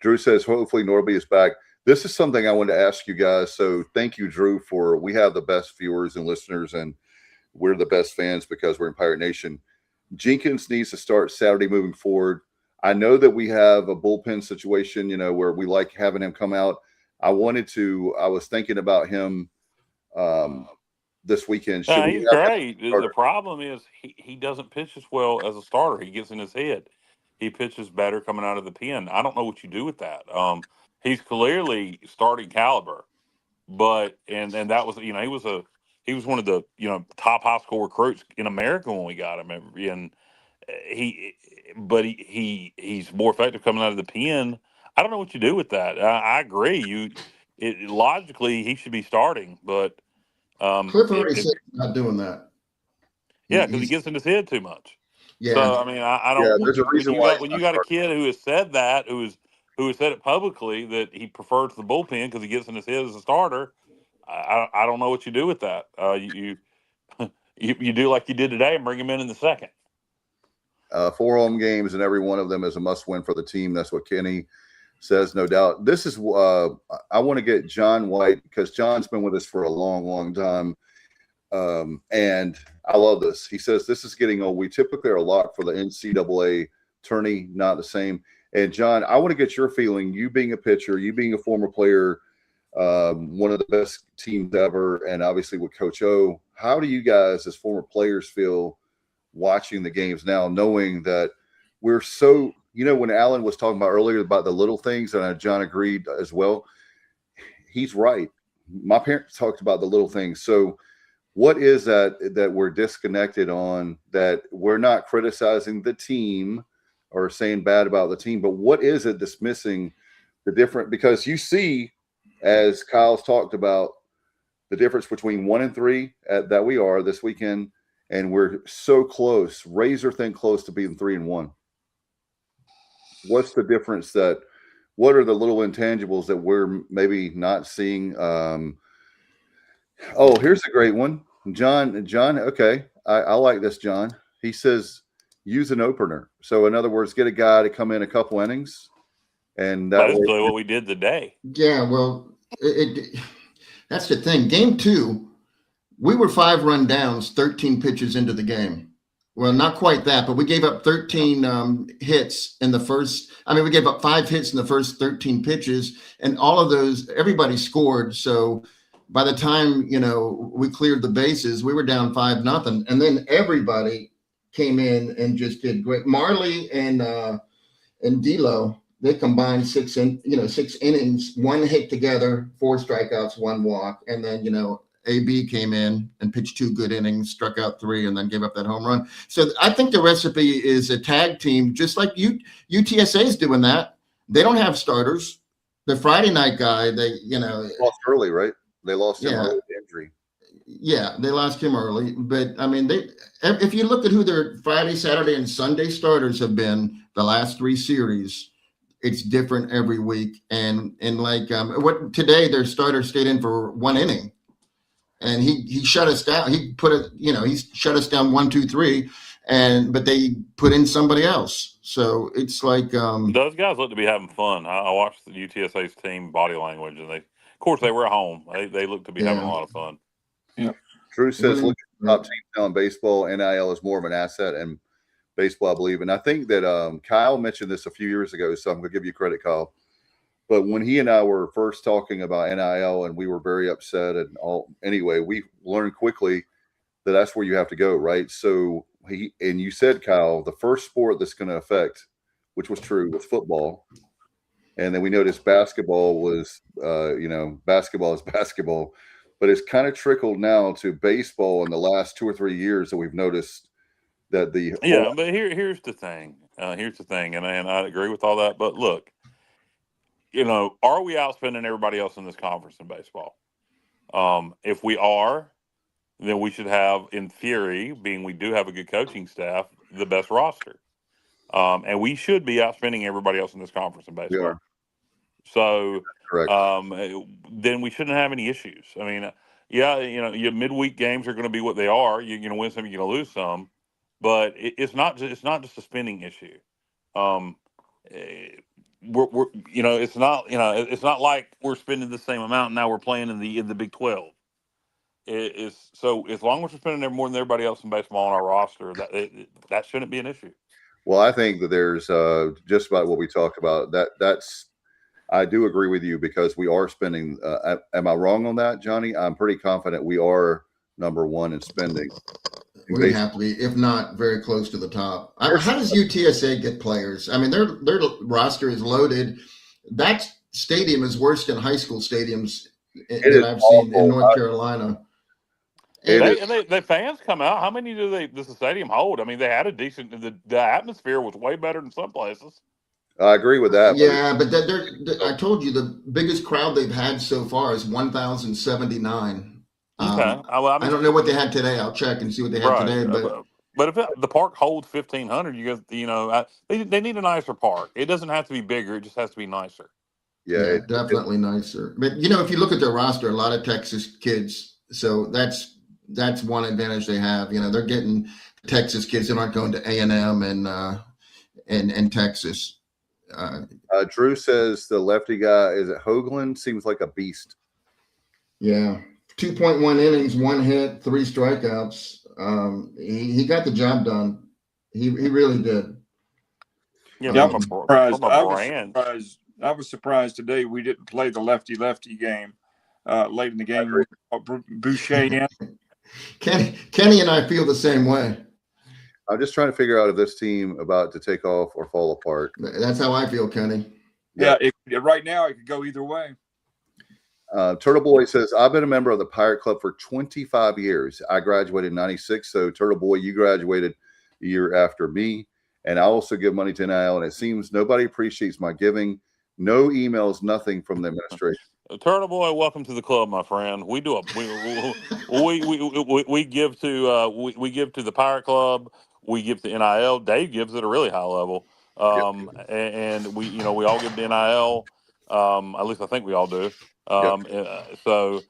Drew says, hopefully Norby is back. This is something I wanted to ask you guys. So thank you, Drew, we have the best viewers and listeners, and we're the best fans because we're in Pirate Nation. Jenkins needs to start Saturday moving forward. I know that we have a bullpen situation, where we like having him come out. I was thinking about him this weekend. He's great. The problem is he doesn't pitch as well as a starter. He gets in his head. He pitches better coming out of the pen. I don't know what you do with that. He's clearly starting caliber, but and that was he he was one of the top high school recruits in America when we got him, and he's more effective coming out of the pen. I don't know what you do with that. I agree. Logically he should be starting, but Cliff already said he's not doing that. because he gets in his head too much. Yeah. So I mean, I Yeah, don't. there's a reason why When you got a kid who has said that, who has said it publicly that he prefers the bullpen because he gets in his head as a starter. I don't know what you do with that. You do like you did today and bring him in the second. 4 home games, and every one of them is a must-win for the team. That's what Kenny says, no doubt. This is I want to get John White, because John's been with us for a long, long time, and I love this. He says this is getting old. We typically are locked for the NCAA tourney, not the same. And John, I want to get your feeling. You being a pitcher, you being a former player, one of the best teams ever, and obviously with Coach O. How do you guys, as former players, feel watching the games now, knowing that we're so, when Alan was talking about earlier about the little things, and John agreed as well, he's right. My parents talked about the little things. So what is that we're disconnected on, that we're not criticizing the team or saying bad about the team, but what is it that's missing the different? Because you see, as Kyle's talked about, the difference between 1 and 3 that we are this weekend, and we're so close, razor thin close to being 3 and 1. What's the difference? What are the little intangibles that we're maybe not seeing? Here's a great one. John, okay. I like this, John. He says, use an opener. So in other words, get a guy to come in a couple innings. And that's what we did today. Yeah, well, that's the thing. Game 2, we were 5 run downs, 13 pitches into the game. Well, not quite that, but we gave up 13 hits in the first. We gave up 5 hits in the first 13 pitches, and all of those, everybody scored. So by the time, we cleared the bases, we were down 5-0. And then everybody came in and just did great. Marley and D'Lo, they combined 6 innings, 1 hit together, 4 strikeouts, 1 walk. And then, AB came in and pitched 2 good innings, struck out 3, and then gave up that home run. So I think the recipe is a tag team, just like UTSA is doing that. They don't have starters. The Friday night guy, they lost early, right? They lost him early with injury. Yeah, they lost him early. But if you look at who their Friday, Saturday, and Sunday starters have been the last 3 series, it's different every week. And today their starter stayed in for 1 inning. And he shut us down. He he shut us down 1, 2, 3, but they put in somebody else. So it's like those guys look to be having fun. I watched the UTSA's team body language, and they were at home. They look to be having a lot of fun. Yeah. Drew says, look at the top teams now in baseball. NIL is more of an asset in baseball, I believe. And I think that Kyle mentioned this a few years ago, so I'm going to give you credit, Kyle. But when he and I were first talking about NIL, and we were very upset anyway, we learned quickly that that's where you have to go, right? So you said, Kyle, the first sport that's going to affect, which was true, was football. And then we noticed basketball was, basketball is basketball. But it's kind of trickled now to baseball in the last 2 or 3 years that we've noticed that but here's the thing. And I agree with all that. But look, are we outspending everybody else in this conference in baseball? If we are, then we should have, in theory, being we do have a good coaching staff, the best roster. And we should be outspending everybody else in this conference in baseball. We are. So correct. Then we shouldn't have any issues. Your midweek games are going to be what they are. You're going to win some, you're going to lose some. But it's not just a spending issue. It's not like we're spending the same amount and now we're playing in the Big 12. So as long as we're spending more than everybody else in baseball on our roster, that shouldn't be an issue. Well, I think that there's just about what we talked about. I do agree with you, because we are spending. Am I wrong on that, Johnny? I'm pretty confident we are number 1 in spending. We have to be, if not very close to the top. How does UTSA get players? Their roster is loaded. That stadium is worse than high school stadiums that I've seen in North Carolina. They fans come out. How many does the stadium hold? I mean, they had a decent. The atmosphere was way better than some places. I agree with that. Yeah, but I told you the biggest crowd they've had so far is 1,079. Okay, well, I I mean, don't know what they had today. I'll check and see what they had right. today. But if the park holds 1,500, they need a nicer park. It doesn't have to be bigger. It just has to be nicer. Yeah, definitely nicer. But if you look at their roster, a lot of Texas kids. So that's one advantage they have. They're getting Texas kids. They're not going to A&M and Texas. Drew says the lefty guy is it Hoagland seems like a beast. Yeah, 2.1 innings, 1 hit, 3 strikeouts. He got the job done. He really did. Yeah, I was surprised today we didn't play the lefty late in the game. Boucher in. Kenny and I feel the same way. I'm just trying to figure out if this team about to take off or fall apart. That's how I feel, Kenny. Yeah, right now it could go either way. Turtle Boy says, I've been a member of the Pirate Club for 25 years. I graduated in 96. So Turtle Boy, you graduated a year after me. And I also give money to NIL. And it seems nobody appreciates my giving. No emails, nothing from the administration. Turtle Boy, welcome to the club, my friend. We do we give to we give to the Pirate Club. We give to NIL. Dave gives at a really high level, and we all give to NIL. At least I think we all do. So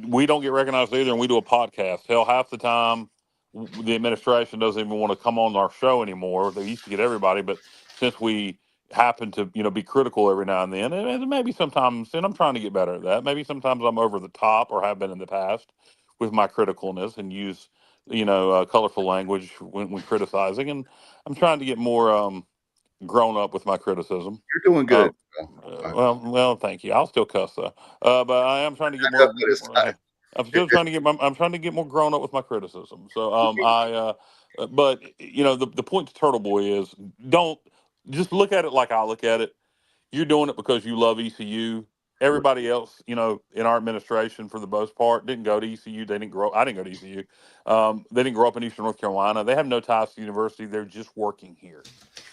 we don't get recognized either, and we do a podcast. Hell, half the time the administration doesn't even want to come on our show anymore. They used to get everybody, but since we happen to be critical every now and then, and maybe sometimes, and I'm trying to get better at that. Maybe sometimes I'm over the top, or have been in the past, with my criticalness and use colorful language when criticizing, and I'm trying to get more grown up with my criticism. You're doing good. Well, thank you. I'll still cuss though, but I am trying to get more. I'm still trying to get. I'm trying to get more grown up with my criticism. So but the point to Turtle Boy is, don't just look at it like I look at it. You're doing it because you love ECU. Everybody else, in our administration, for the most part, didn't go to ECU. They didn't grow. I didn't go to ECU. They didn't grow up in Eastern North Carolina. They have no ties to the university. They're just working here,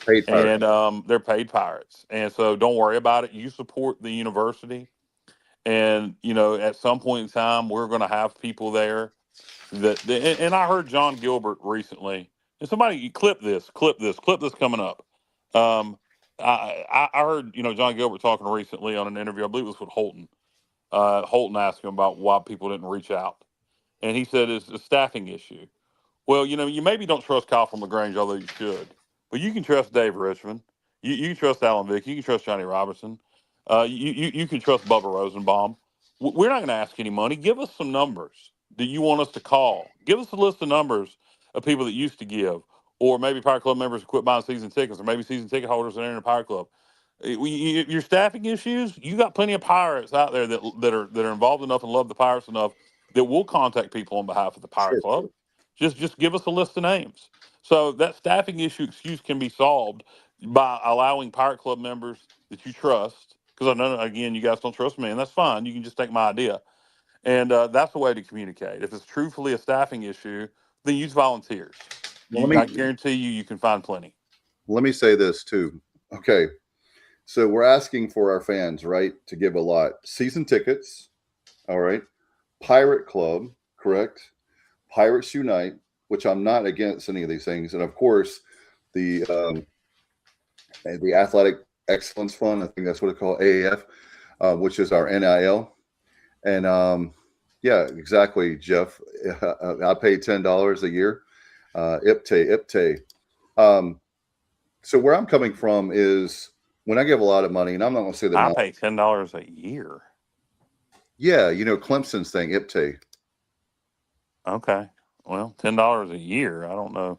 and they're paid pirates. And so, don't worry about it. You support the university, and at some point in time, we're going to have people there. And I heard John Gilbert recently, and somebody clip this coming up. I heard John Gilbert talking recently on an interview. I believe it was with Holton. Holton asked him about why people didn't reach out, and he said it's a staffing issue. Well, you maybe don't trust Kyle from LaGrange, although you should, but you can trust Dave Richmond. You can trust Alan Vick. You can trust Johnny Robertson. You can trust Bubba Rosenbaum. We're not going to ask any money. Give us some numbers that you want us to call. Give us a list of numbers of people that used to give. Or maybe Pirate Club members who quit buying season tickets, or maybe season ticket holders that are in the Pirate Club. Your staffing issues, you got plenty of Pirates out there that are involved enough and love the Pirates enough that will contact people on behalf of the Pirate Club. Just give us a list of names. So that staffing issue excuse can be solved by allowing Pirate Club members that you trust, because I know, again, you guys don't trust me, and that's fine. You can just take my idea. And that's the way to communicate. If it's truthfully a staffing issue, then use volunteers. I guarantee you can find plenty. Let me say this too. Okay. So we're asking for our fans, right, to give a lot. Season tickets. All right. Pirate Club, correct? Pirates Unite, which I'm not against any of these things. And of course, the Athletic Excellence Fund, I think that's what it's called, AAF, which is our NIL. And yeah, exactly, Jeff. I pay $10 a year. IPTE. So where I'm coming from is when I give a lot of money, and I'm not going to say that I pay $10 a year. Yeah, Clemson's thing, IPTE. Okay, well, $10 a year. I don't know.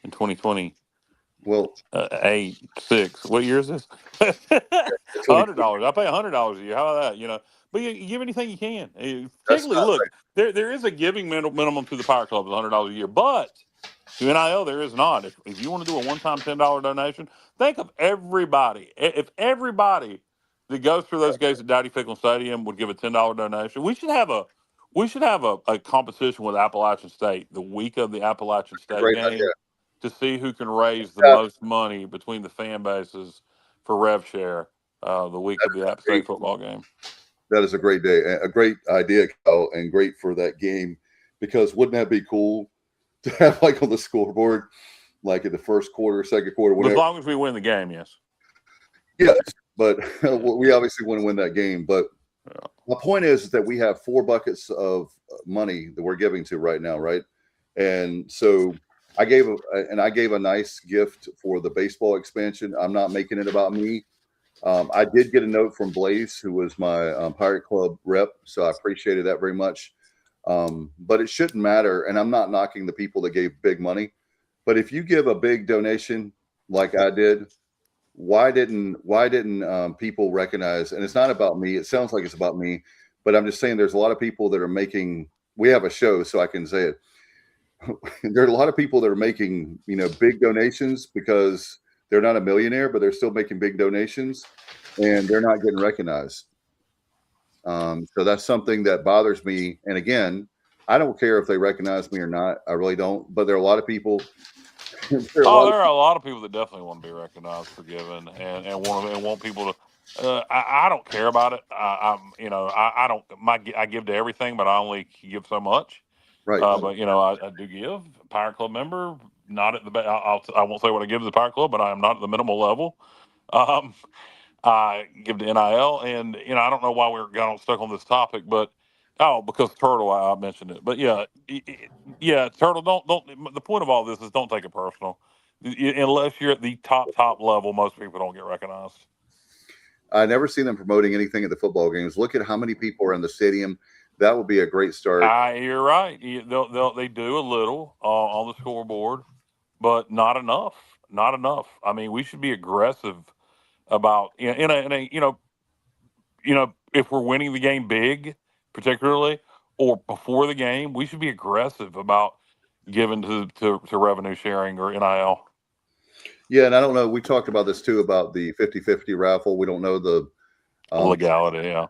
In 2020. Well, 6. What year is this? $100. I pay $100 a year. How about that? But you give anything you can. Particularly, look, right. There is a giving minimum to the Pirate Club of $100 a year, but to NIL there is not. If you want to do a one-time $10 donation, think of everybody. If everybody that goes through those gates at Dowdy Ficklen Stadium would give a $10 donation, we should have We should have a competition with Appalachian State the week of the Appalachian State Great game idea. to see who can raise the Yeah, most money between the fan bases for rev share the week of the App State football game. that is a great day, a great idea, Kyle, and great for that game. Because wouldn't that be cool to have like on the scoreboard, like in the first quarter, second quarter, As whatever? long as we win the game, yes. Yes, but we obviously want to win that game. But Yeah. my point is that we have 4 buckets of money that we're giving to right now, right? And so I gave a nice gift for the baseball expansion. I'm not making it about me. I did get a note from Blaze, who was my Pirate Club rep, so I appreciated that very much. But it shouldn't matter, and I'm not knocking the people that gave big money. But if you give a big donation like I did, why didn't people recognize? And it's not about me. It sounds like it's about me, but I'm just saying there's a lot of people that are making. We have a show, so I can say it. There are a lot of people that are making big donations because they're not a millionaire, but they're still making big donations, and they're not getting recognized. So that's something that bothers me. And again, I don't care if they recognize me or not. I really don't. But there are a lot of people. There are a lot of people that definitely want to be recognized for giving and want people to. I don't care about it. I don't. I give to everything, but I only give so much. Right. But I do give. Pirate Club member, not at the. I won't say what I give to the Pirate Club, but I am not at the minimal level. I give to NIL, and I don't know why we got stuck on this topic, but because Turtle, I mentioned it. But yeah, Turtle, don't. The point of all this is don't take it personal. Unless you're at the top level, most people don't get recognized. I never see them promoting anything at the football games. Look at how many people are in the stadium. That would be a great start. You're right. They do a little on the scoreboard, but not enough. Not enough. I mean, we should be aggressive about if we're winning the game big, particularly, or before the game, we should be aggressive about giving to revenue sharing or NIL. Yeah, and I don't know. We talked about this too about the 50-50 raffle. We don't know the legality. Yeah.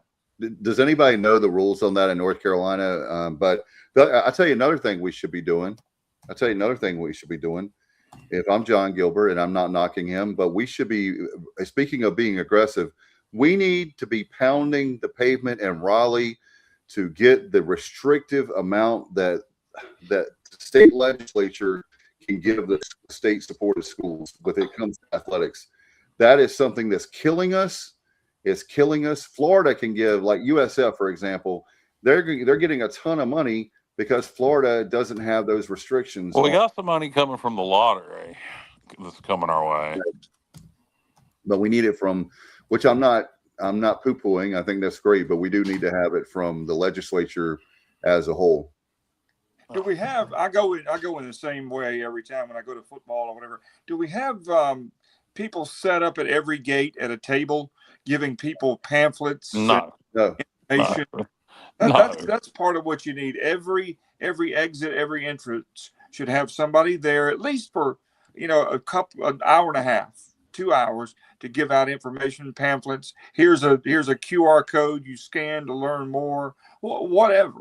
Does anybody know the rules on that in North Carolina? But I'll tell you another thing we should be doing. If I'm John Gilbert, and I'm not knocking him, but we should be, speaking of being aggressive, we need to be pounding the pavement in Raleigh to get the restrictive amount that the state legislature can give the state supported schools when it comes to athletics. That is something that's killing us. It's killing us. Florida can give, like USF, for example, they're getting a ton of money because Florida doesn't have those restrictions. Well, we got some money coming from the lottery that's coming our way. But we need it from, which I'm not poo-pooing. I think that's great, but we do need to have it from the legislature as a whole. Do we have, I go in the same way every time when I go to football or whatever. Do we have people set up at every gate at a table giving people pamphlets? No. Information? That's part of what you need. Every exit, every entrance should have somebody there at least for an hour and a half, 2 hours to give out information, pamphlets. Here's a QR code you scan to learn more, whatever.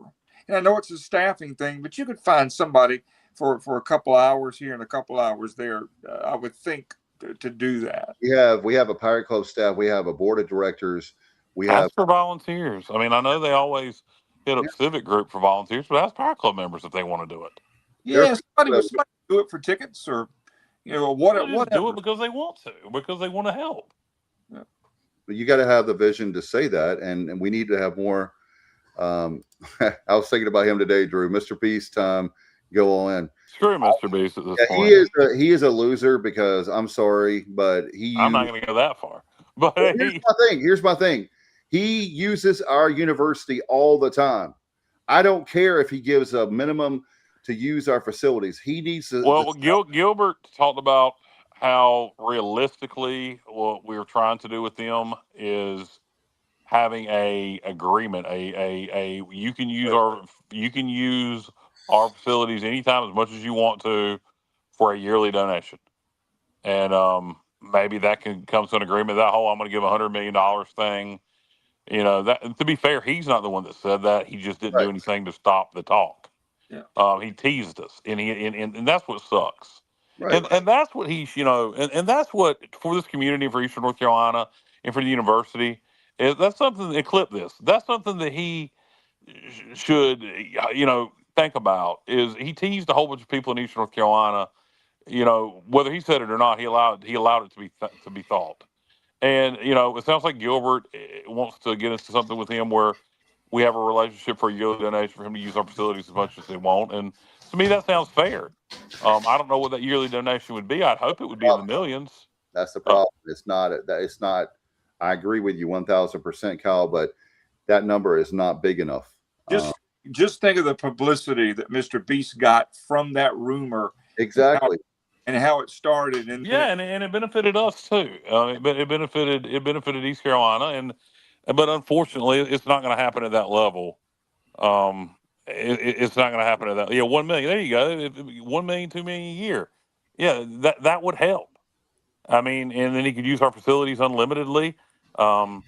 And I know it's a staffing thing, but you could find somebody for a couple hours here and a couple hours there. I would think to do that. We have a Pirate Club staff. We have a board of directors. Ask for volunteers. I mean, I know they always hit up Civic Group for volunteers, but ask Pirate Club members if they want to do it. Yeah, somebody do it for tickets or whatever. Do it because they want to help. Yeah. But you got to have the vision to say that, and we need to have more. I was thinking about him today, Drew. Mr. Beast, go all in. Screw Mr. Beast at this point. He is a loser because I'm sorry, but I'm not going to go that far. But here's my thing. He uses our university all the time. I don't care if he gives a minimum to use our facilities. He needs to. Well, Gilbert talked about how realistically what we're trying to do with them is having a agreement. You can use our facilities anytime as much as you want to for a yearly donation, and maybe that can come to an agreement. That whole I'm going to give $100 million thing. You know, that to be fair, he's not the one that said that. He just didn't Right. do anything to stop the talk. Yeah. He teased us, and that's what sucks. Right. And that's what he's, and that's what for this community, for Eastern North Carolina, and for the university, that's something that clip this. That's something that he should, think about. Is he teased a whole bunch of people in Eastern North Carolina? Whether he said it or not, he allowed it to be thought. And it sounds like Gilbert wants to get into something with him where we have a relationship for a yearly donation for him to use our facilities as much as they want. And to me, that sounds fair. I don't know what that yearly donation would be. I'd hope it would be in the millions. That's the problem. It's not. It's not. I agree with you 1,000%, Kyle. But that number is not big enough. Just think of the publicity that Mr. Beast got from that rumor. Exactly. And how it started. And it benefited us too. It benefited East Carolina, but unfortunately, it's not going to happen at that level. It's not going to happen at that. Yeah, 1 million. There you go. 1 million, 2 million a year. Yeah, that would help. I mean, and then he could use our facilities unlimitedly. I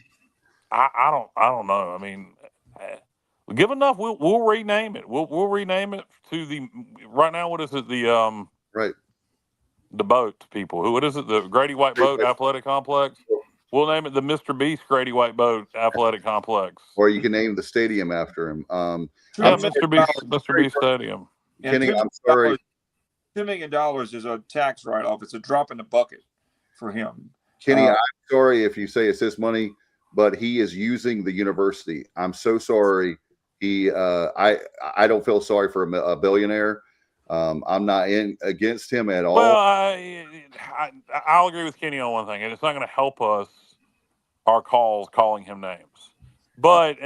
don't know. I mean, give enough, we'll rename it. We'll rename it to the right now. What is it? The right. The boat people. What is it? The Grady White Boat Athletic Complex. We'll name it the Mr. Beast Grady White Boat Athletic Complex. Or you can name the stadium after him. Mr. Beast Stadium. Kenny, I'm sorry. $2 million is a tax write-off. It's a drop in the bucket for him. Kenny, I'm sorry if you say it's his money, but he is using the university. I'm so sorry. I don't feel sorry for a billionaire. I'm not against him at all. Well, I'll agree with Kenny on one thing, and it's not going to help us our calling him names. But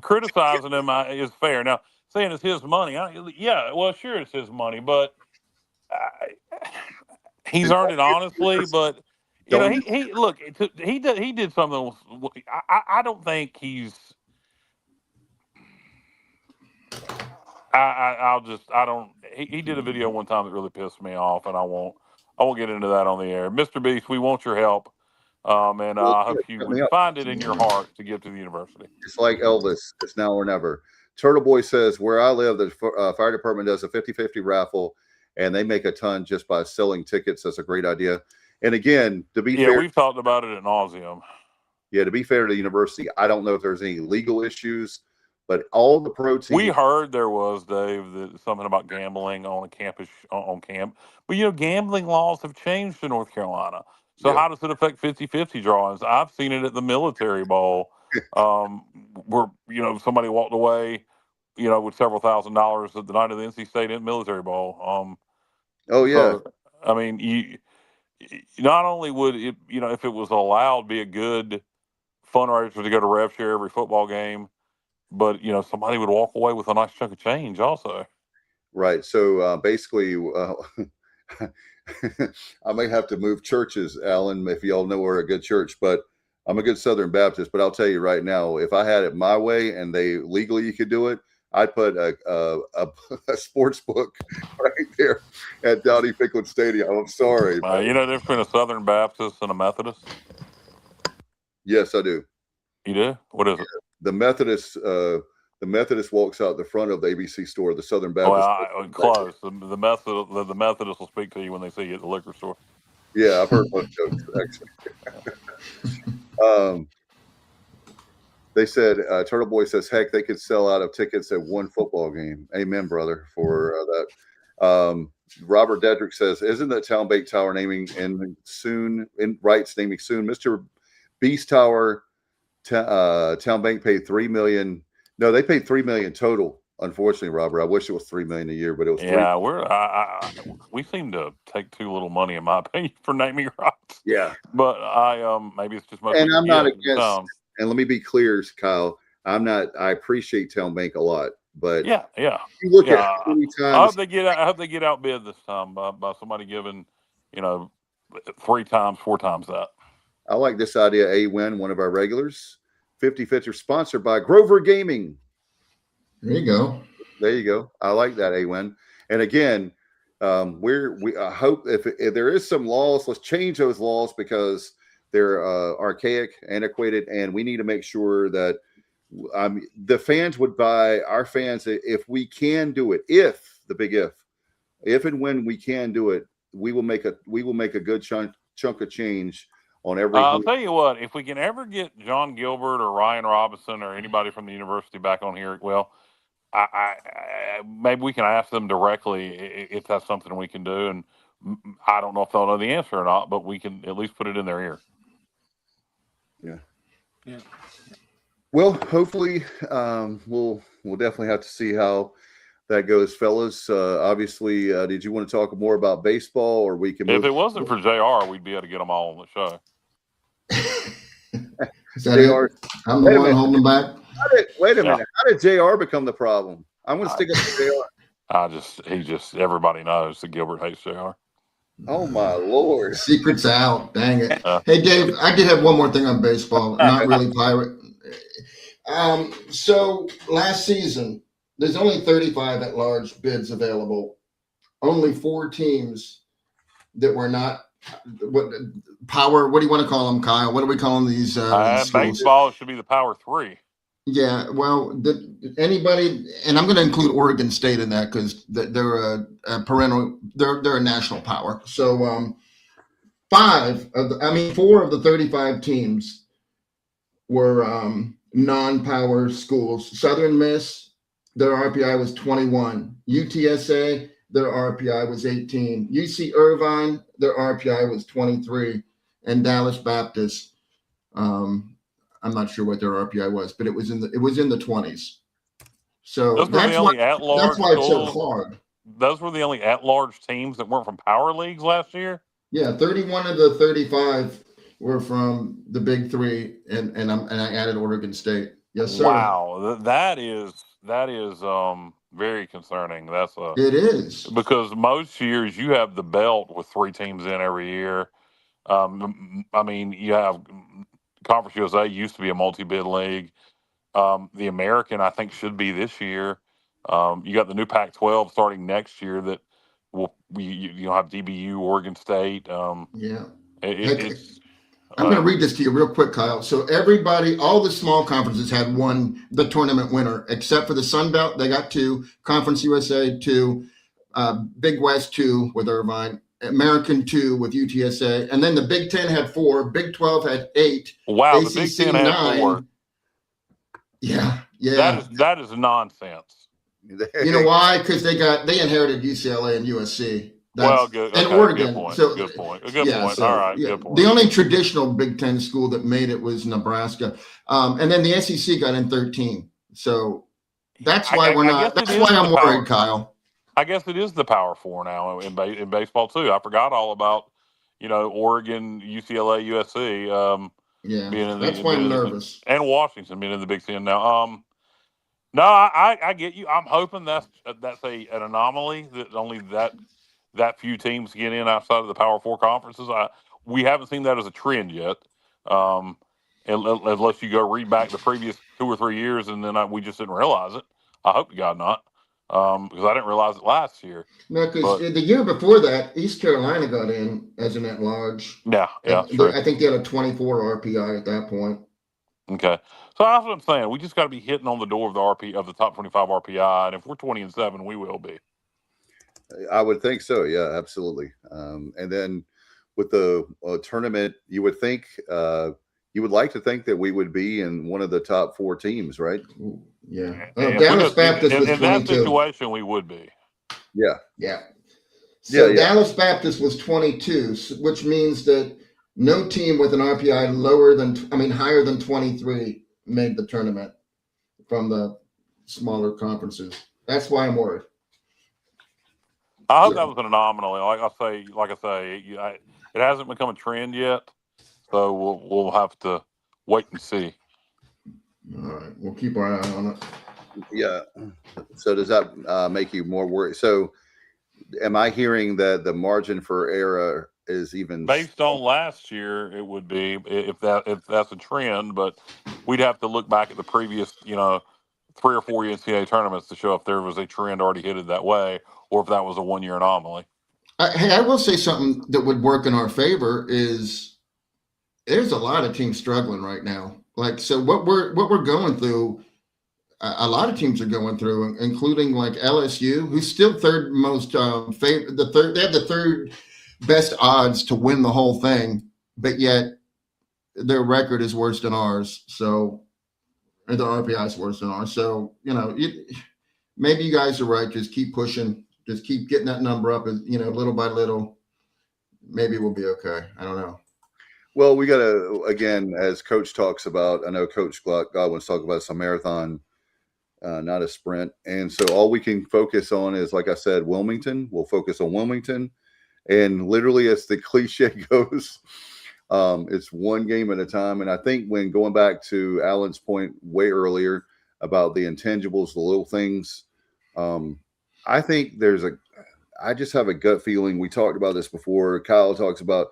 criticizing him is fair. Now, saying it's his money, sure, it's his money, but he's earned it honestly. But he did something. I don't think he's. He did a video one time that really pissed me off, and I won't get into that on the air. Mr. Beast, we want your help, and I hope you would find it in your heart to give to the university. It's like Elvis. It's now or never. Turtle Boy says, where I live, the fire department does a 50-50 raffle, and they make a ton just by selling tickets. That's a great idea. And again, to be fair, we've talked about it ad nauseum. Yeah, to be fair to the university, I don't know if there's any legal issues. But all the protein. We heard there was, Dave, something about gambling on a campus on camp. But gambling laws have changed in North Carolina. So how does it affect 50-50 drawings? I've seen it at the military bowl, where somebody walked away, with several $1,000s at the night of the NC State military bowl. So, I mean, you not only would it, if it was allowed, be a good fundraiser to go to rev share every football game. But, somebody would walk away with a nice chunk of change also. Right. So basically, I may have to move churches, Alan, if y'all know where a good church. But I'm a good Southern Baptist. But I'll tell you right now, if I had it my way and they legally could do it, I'd put a sports book right there at Dowdy Ficklen Stadium. I'm sorry. There's been a Southern Baptist and a Methodist? Yes, I do. You do? What is it? The Methodist walks out the front of the ABC store. The Southern Baptist. Close. The Methodist will speak to you when they see you at the liquor store. Yeah, I've heard those jokes actually. They said Turtle Boy says, heck, they could sell out of tickets at one football game. Amen, brother, for that. Robert Dedrick says, isn't that Town Bank Tower naming naming soon? Mr. Beast Tower. Town Bank paid $3 million. No, they paid $3 million total. Unfortunately, Robert, I wish it was $3 million a year, but it was. Yeah, we seem to take too little money, in my opinion, for naming rights. Yeah, but maybe it's just. And I'm not against. And let me be clear, Kyle. I appreciate Town Bank a lot, but yeah. You look at how many times. I hope they get outbid this time by somebody giving, 3 times, 4 times that. I like this idea. A-Win, one of our regulars. 50-50 sponsored by Grover Gaming. There you go. I like that, A-Win. And again, I hope if there is some laws, let's change those laws, because They're archaic, antiquated, and we need to make sure that the fans would buy our fans if we can do it. If and when we can do it, we will make a good chunk of change on every. I'll tell you what, if we can ever get John Gilbert or Ryan Robinson or anybody from the university back on here, well, I maybe we can ask them directly if that's something we can do. And I don't know if they'll know the answer or not, but we can at least put it in their ear. Yeah. Well, hopefully, we'll definitely have to see how that goes, fellas. Obviously, did you want to talk more about baseball, or we can? If it wasn't for JR, we'd be able to get them all on the show. JR, I'm the one holding them back. Wait a minute. How did JR become the problem? I'm going to stick up to JR. Everybody knows that Gilbert hates JR. Oh my Lord! Secret's out. Dang it. Hey, Dave, I did have one more thing on baseball. Not really Pirate. So last season, there's only 35 at-large bids available. Only 4 teams that were not power. What do you want to call them, Kyle? What do we call them? These baseball should be the Power 3. Yeah, well, anybody, and I'm going to include Oregon State in that because they're a perennial. They're a national power. So 4 of the 35 teams were non-power schools. Southern Miss, their RPI was 21. UTSA, their RPI was 18. UC Irvine, their RPI was 23. And Dallas Baptist, I'm not sure what their RPI was, but it was in the 20s. So that's why it's so hard. Those were the only at-large teams that weren't from power leagues last year. Yeah, 31 of the 35 were from the Big 3, and I added Oregon State. Yes, sir. Wow, that is very concerning. It is, because most years you have the belt with 3 teams in every year. You have Conference USA used to be a multi-bid league. The American, I think, should be this year. You got the new Pac-12 starting next year that you'll have DBU, Oregon State. I'm going to read this to you real quick, Kyle. So everybody, all the small conferences had won the tournament winner, except for the Sun Belt. They got 2, Conference USA 2, Big West 2 with Irvine, American 2 with UTSA, and then the Big 10 had 4, Big 12 had 8. Wow, ACC the Big 10 had 9. 4. Yeah. That is nonsense. You know why? Because they inherited UCLA and USC. Good. And okay, Oregon. Good point. So, good point. All right. Good point. The only traditional Big 10 school that made it was Nebraska, and then the SEC got in 13. So that's why we're not. That's why I'm worried, Kyle. I guess it is the Power 4 now in baseball too. I forgot all about Oregon, UCLA, USC. That's why I'm nervous. And Washington being in the Big 10 now. No, I get you. I'm hoping that's an anomaly that only that few teams get in outside of the Power 4 conferences. We haven't seen that as a trend yet, unless you go read back the previous 2 or 3 years, and then we just didn't realize it. I hope to God not, because I didn't realize it last year. No, because the year before that, East Carolina got in as an at-large. Yeah. I think they had a 24 RPI at that point. Okay, so that's what I'm saying. We just got to be hitting on the door of the top 25 RPI, and if we're 20-7, we will be. I would think so. Yeah, absolutely. And then with the tournament, you would think you would like to think that we would be in one of the top 4 teams, right? Yeah. Dallas Baptist was 22. In that situation, we would be. Yeah. So Dallas Baptist was 22, which means that no team with an RPI higher than 23 made the tournament from the smaller conferences. That's why I'm worried. I hope that was an anomaly. Like I say, it hasn't become a trend yet, so we'll have to wait and see. All right, we'll keep our eye on it. Yeah. So does that make you more worried? So, am I hearing that the margin for error is even based on last year? It would be if that's a trend, but we'd have to look back at the previous 3 or 4 NCAA tournaments to show if there was a trend already headed that way, or if that was a 1-year anomaly. I will say something that would work in our favor is there's a lot of teams struggling right now. Like, so what we're going through, a lot of teams are going through, including like LSU, who's still third most they have the third best odds to win the whole thing, but yet their record is worse than ours. So, and the RPI is worse than ours. So, maybe you guys are right. Just keep pushing. Just keep getting that number up, little by little. Maybe we'll be okay. I don't know. Well, we got to, again, as Coach talks about, I know Coach Godwin's talking about it's a marathon, not a sprint. And so all we can focus on is, like I said, Wilmington. We'll focus on Wilmington. And literally, as the cliche goes, it's one game at a time. And I think when going back to Alan's point way earlier about the intangibles, the little things, I think I just have a gut feeling. We talked about this before. Kyle talks about,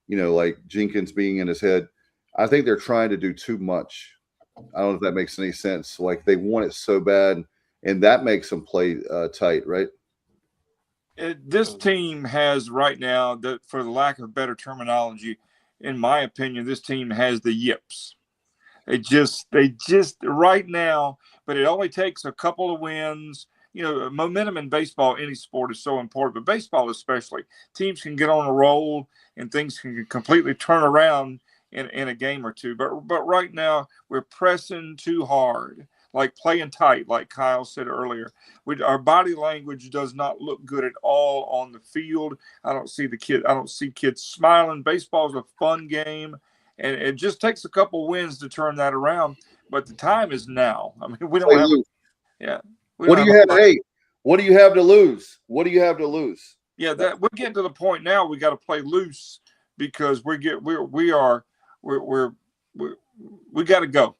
like Jenkins being in his head. I think they're trying to do too much. I don't know if that makes any sense. Like they want it so bad, and that makes them play tight, right? This team has right now, for the lack of better terminology, in my opinion, this team has the yips. They just right now, but it only takes a couple of wins. Momentum in baseball, any sport, is so important, but baseball especially. Teams can get on a roll and things can completely turn around in a game or two. But right now, we're pressing too hard, like playing tight, like Kyle said earlier. Our body language does not look good at all on the field. I don't see kids smiling. Baseball is a fun game, and it just takes a couple wins to turn that around. But the time is now. I mean, we don't have – yeah. What do you have? Hey, what do you have to lose? What do you have to lose? Yeah, we're getting to the point now. We got to play loose because we got to go.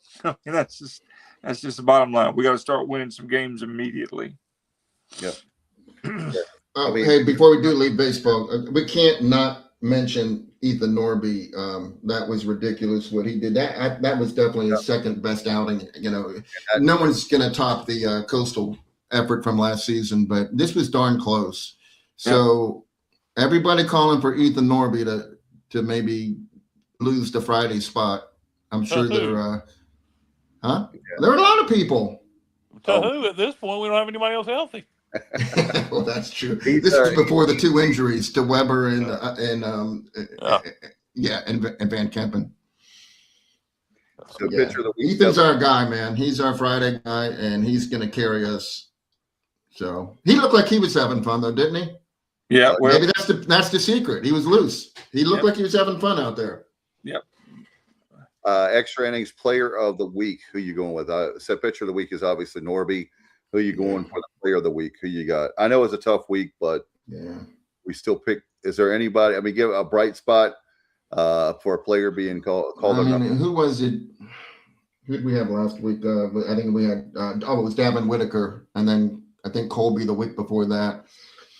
That's just the bottom line. We got to start winning some games immediately. Yeah. Hey, before we do leave baseball, we can't not mention Ethan Norby. That was ridiculous what he did. That was definitely his second best outing. No one's going to top the Coastal effort from last season, but this was darn close. So everybody calling for Ethan Norby to maybe lose the Friday spot. I'm sure there are a lot of people. To who at this point? We don't have anybody else healthy. Well, that's true. This is before the two injuries to Weber and Van Kempen. So pitcher of the week. Ethan's our guy, man. He's our Friday guy, and he's going to carry us. So he looked like he was having fun, though, didn't he? Yeah. Well, maybe that's the secret. He was loose. He looked like he was having fun out there. Yep. Extra innings player of the week. Who you going with? So pitcher of the week is obviously Norby. Who you going for the player of the week? Who you got? I know it's a tough week, but we still pick. Is there anybody? I mean, give a bright spot for a player being called. Who was it? Who did we have last week? I think we had. It was Davin Whitaker, and then I think Colby the week before that.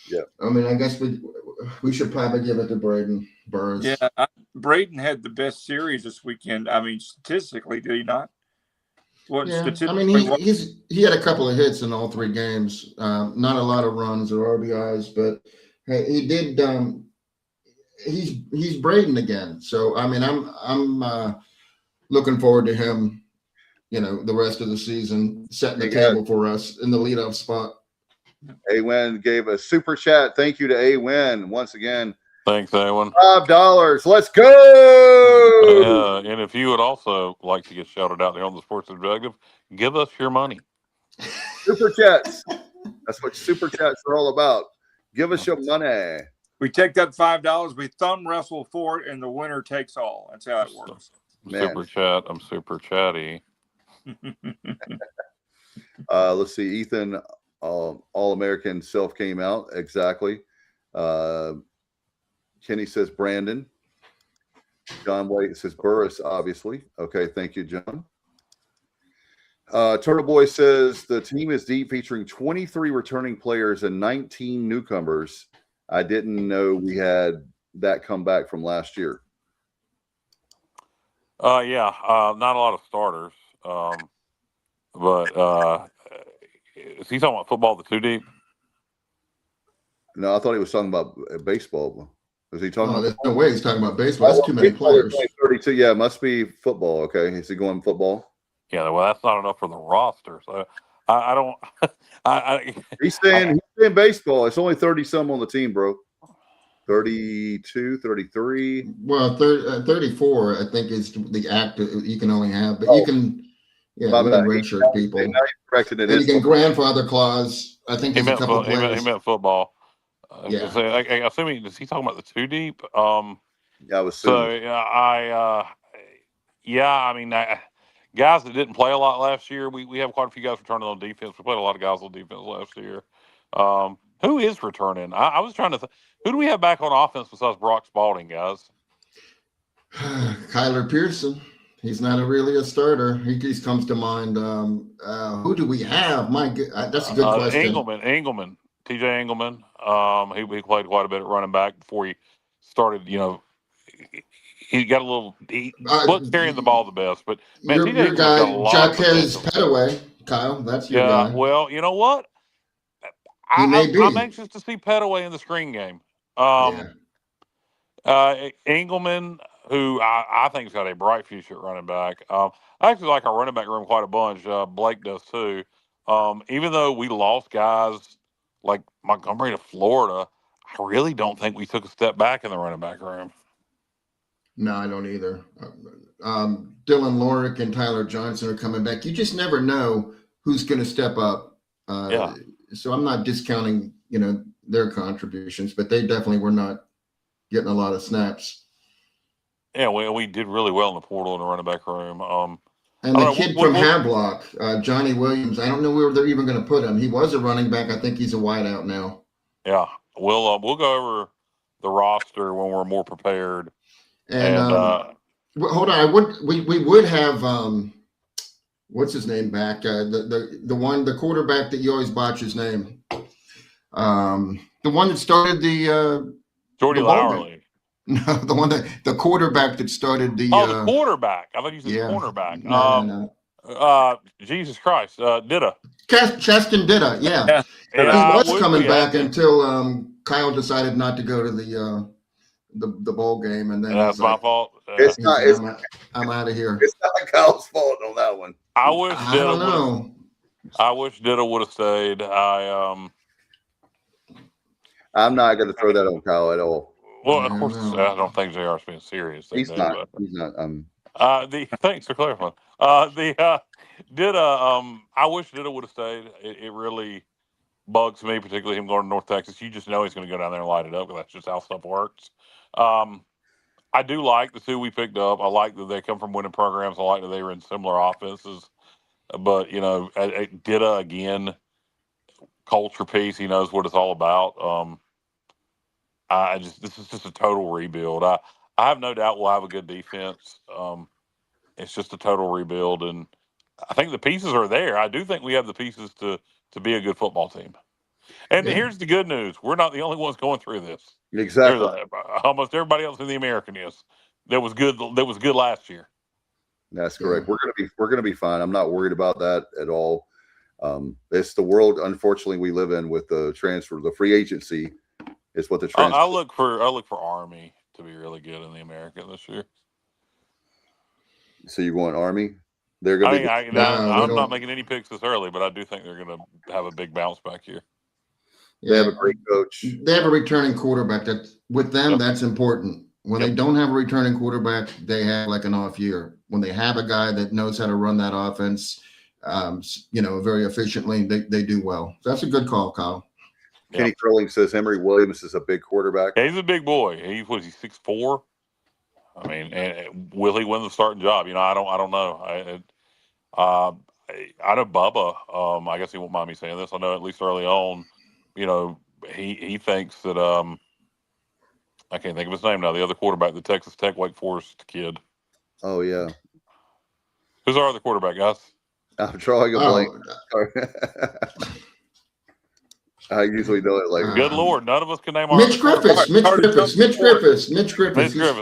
Yeah. I mean, I guess we should probably give it to Braden Burris. Yeah, Braden had the best series this weekend. I mean, statistically, did he not? I mean, he had a couple of hits in all three games. Not a lot of runs or RBIs, but hey, he did. He's Braden again. So I mean, I'm looking forward to him. The rest of the season, setting the table for us in the leadoff spot. Awen gave a super chat. Thank you to Awen once again. Thanks, Awen. $5. Let's go. And if you would also like to get shouted out there on the Sports Objective, give us your money. Super chats. That's what super chats are all about. Give us your money. We take that $5, we thumb wrestle for it, and the winner takes all. That's how it works. Super chat. I'm super chatty. Let's see. Ethan, All-American self came out. Exactly. Kenny says Brandon. John White says Burris, obviously. Okay, thank you, John. Turtle Boy says the team is deep, featuring 23 returning players and 19 newcomers. I didn't know we had that come back from last year. Not a lot of starters. But is he talking about football, the two deep? No, I thought he was talking about baseball. Is he talking Oh, about there's football? no way he's talking about baseball. That's too many Baseball, they're players. playing 32. Yeah, it must be football. Okay. Is he going football? Yeah, well, that's not enough for the roster. So I don't. I, He's saying baseball. It's only 30 some on the team, bro. 32, 33. Well, 34, I think, is the act that you can only have, but you can, you My can bad. redshirt people. Now you corrected it. And you It's can football. grandfather clause. I think he there's a meant couple he meant, players. he meant football. Yeah. So I assume is he talking about the two deep? Yeah, I was So assuming. I mean, guys that didn't play a lot last year, we have quite a few guys returning on defense. We played a lot of guys on defense last year. Who is returning? I was trying to who do we have back on offense besides Brock Spalding, guys? Kyler Pearson. He's not really a starter. He just comes to mind. Who do we have? That's a good question. Engelman, TJ Engelman. He played quite a bit at running back before he started. He got a little. He wasn't carrying the ball the best, but man, TJ Your Engelman's guy, got a lot of Jaquez potential. Petaway, Kyle. That's your Yeah, guy. well, you know what? He may be. I'm anxious to see Petaway in the screen game. Engelman, who I think has got a bright future at running back. I actually like our running back room quite a bunch. Blake does too. Even though we lost guys like Montgomery to Florida, I really don't think we took a step back in the running back room. No, I don't either. Dylan Lorick and Tyler Johnson are coming back. You just never know who's going to step up. So I'm not discounting, their contributions, but they definitely were not getting a lot of snaps. Yeah, we did really well in the portal in the running back room. And the kid from Havelock, Johnny Williams, I don't know where they're even going to put him. He was a running back. I think he's a wideout now. Yeah, we'll go over the roster when we're more prepared. And hold on, we would have what's his name back? The quarterback that you always botch his name. The one that started the Jordy Lowerly. No, the quarterback that started the. The quarterback. I thought you said cornerback. No. Jesus Christ, Didda. Cheston Didda, yeah. He was coming back until Kyle decided not to go to the bowl game, and then that's my fault. It's not. I'm out of here. It's not Kyle's fault on that one. I wish Didda would have stayed. I'm not going to throw that on Kyle at all. Well, of course, I don't think JR's being serious. He's not. He's not. Thanks for clarifying. Didda. I wish Didda would have stayed. It really bugs me, particularly him going to North Texas. You just know he's going to go down there and light it up because that's just how stuff works. I do like the two we picked up. I like that they come from winning programs. I like that they were in similar offenses. But Didda again, culture piece. He knows what it's all about. This is just a total rebuild. I have no doubt we'll have a good defense. It's just a total rebuild, and I think the pieces are there. I do think we have the pieces to be a good football team. And here's the good news: we're not the only ones going through this. Exactly. Almost everybody else in the American is that was good last year. That's correct. We're gonna be fine. I'm not worried about that at all. It's the world, unfortunately, we live in with the transfer, the free agency. Is what the transfer. I look for Army to be really good in the American this year. So you want Army? They're going to. I'm not making any picks this early, but I do think they're going to have a big bounce back here. Yeah, they have a great coach. They have a returning quarterback. That's important. When they don't have a returning quarterback, they have like an off year. When they have a guy that knows how to run that offense, very efficiently, they do well. So that's a good call, Kyle. Kenny Curling says Emory Williams is a big quarterback. Yeah, he's a big boy. He's 6'4". I mean, will he win the starting job? I don't know. I know Bubba. I guess he won't mind me saying this. I know at least early on, he thinks that I can't think of his name now. The other quarterback, the Texas Tech Wake Forest kid. Oh yeah. Who's our other quarterback, guys? I'm drawing a blank. I usually know it like. Good Lord, none of us can name our. Mitch Griffiths. Mitch Griffiths.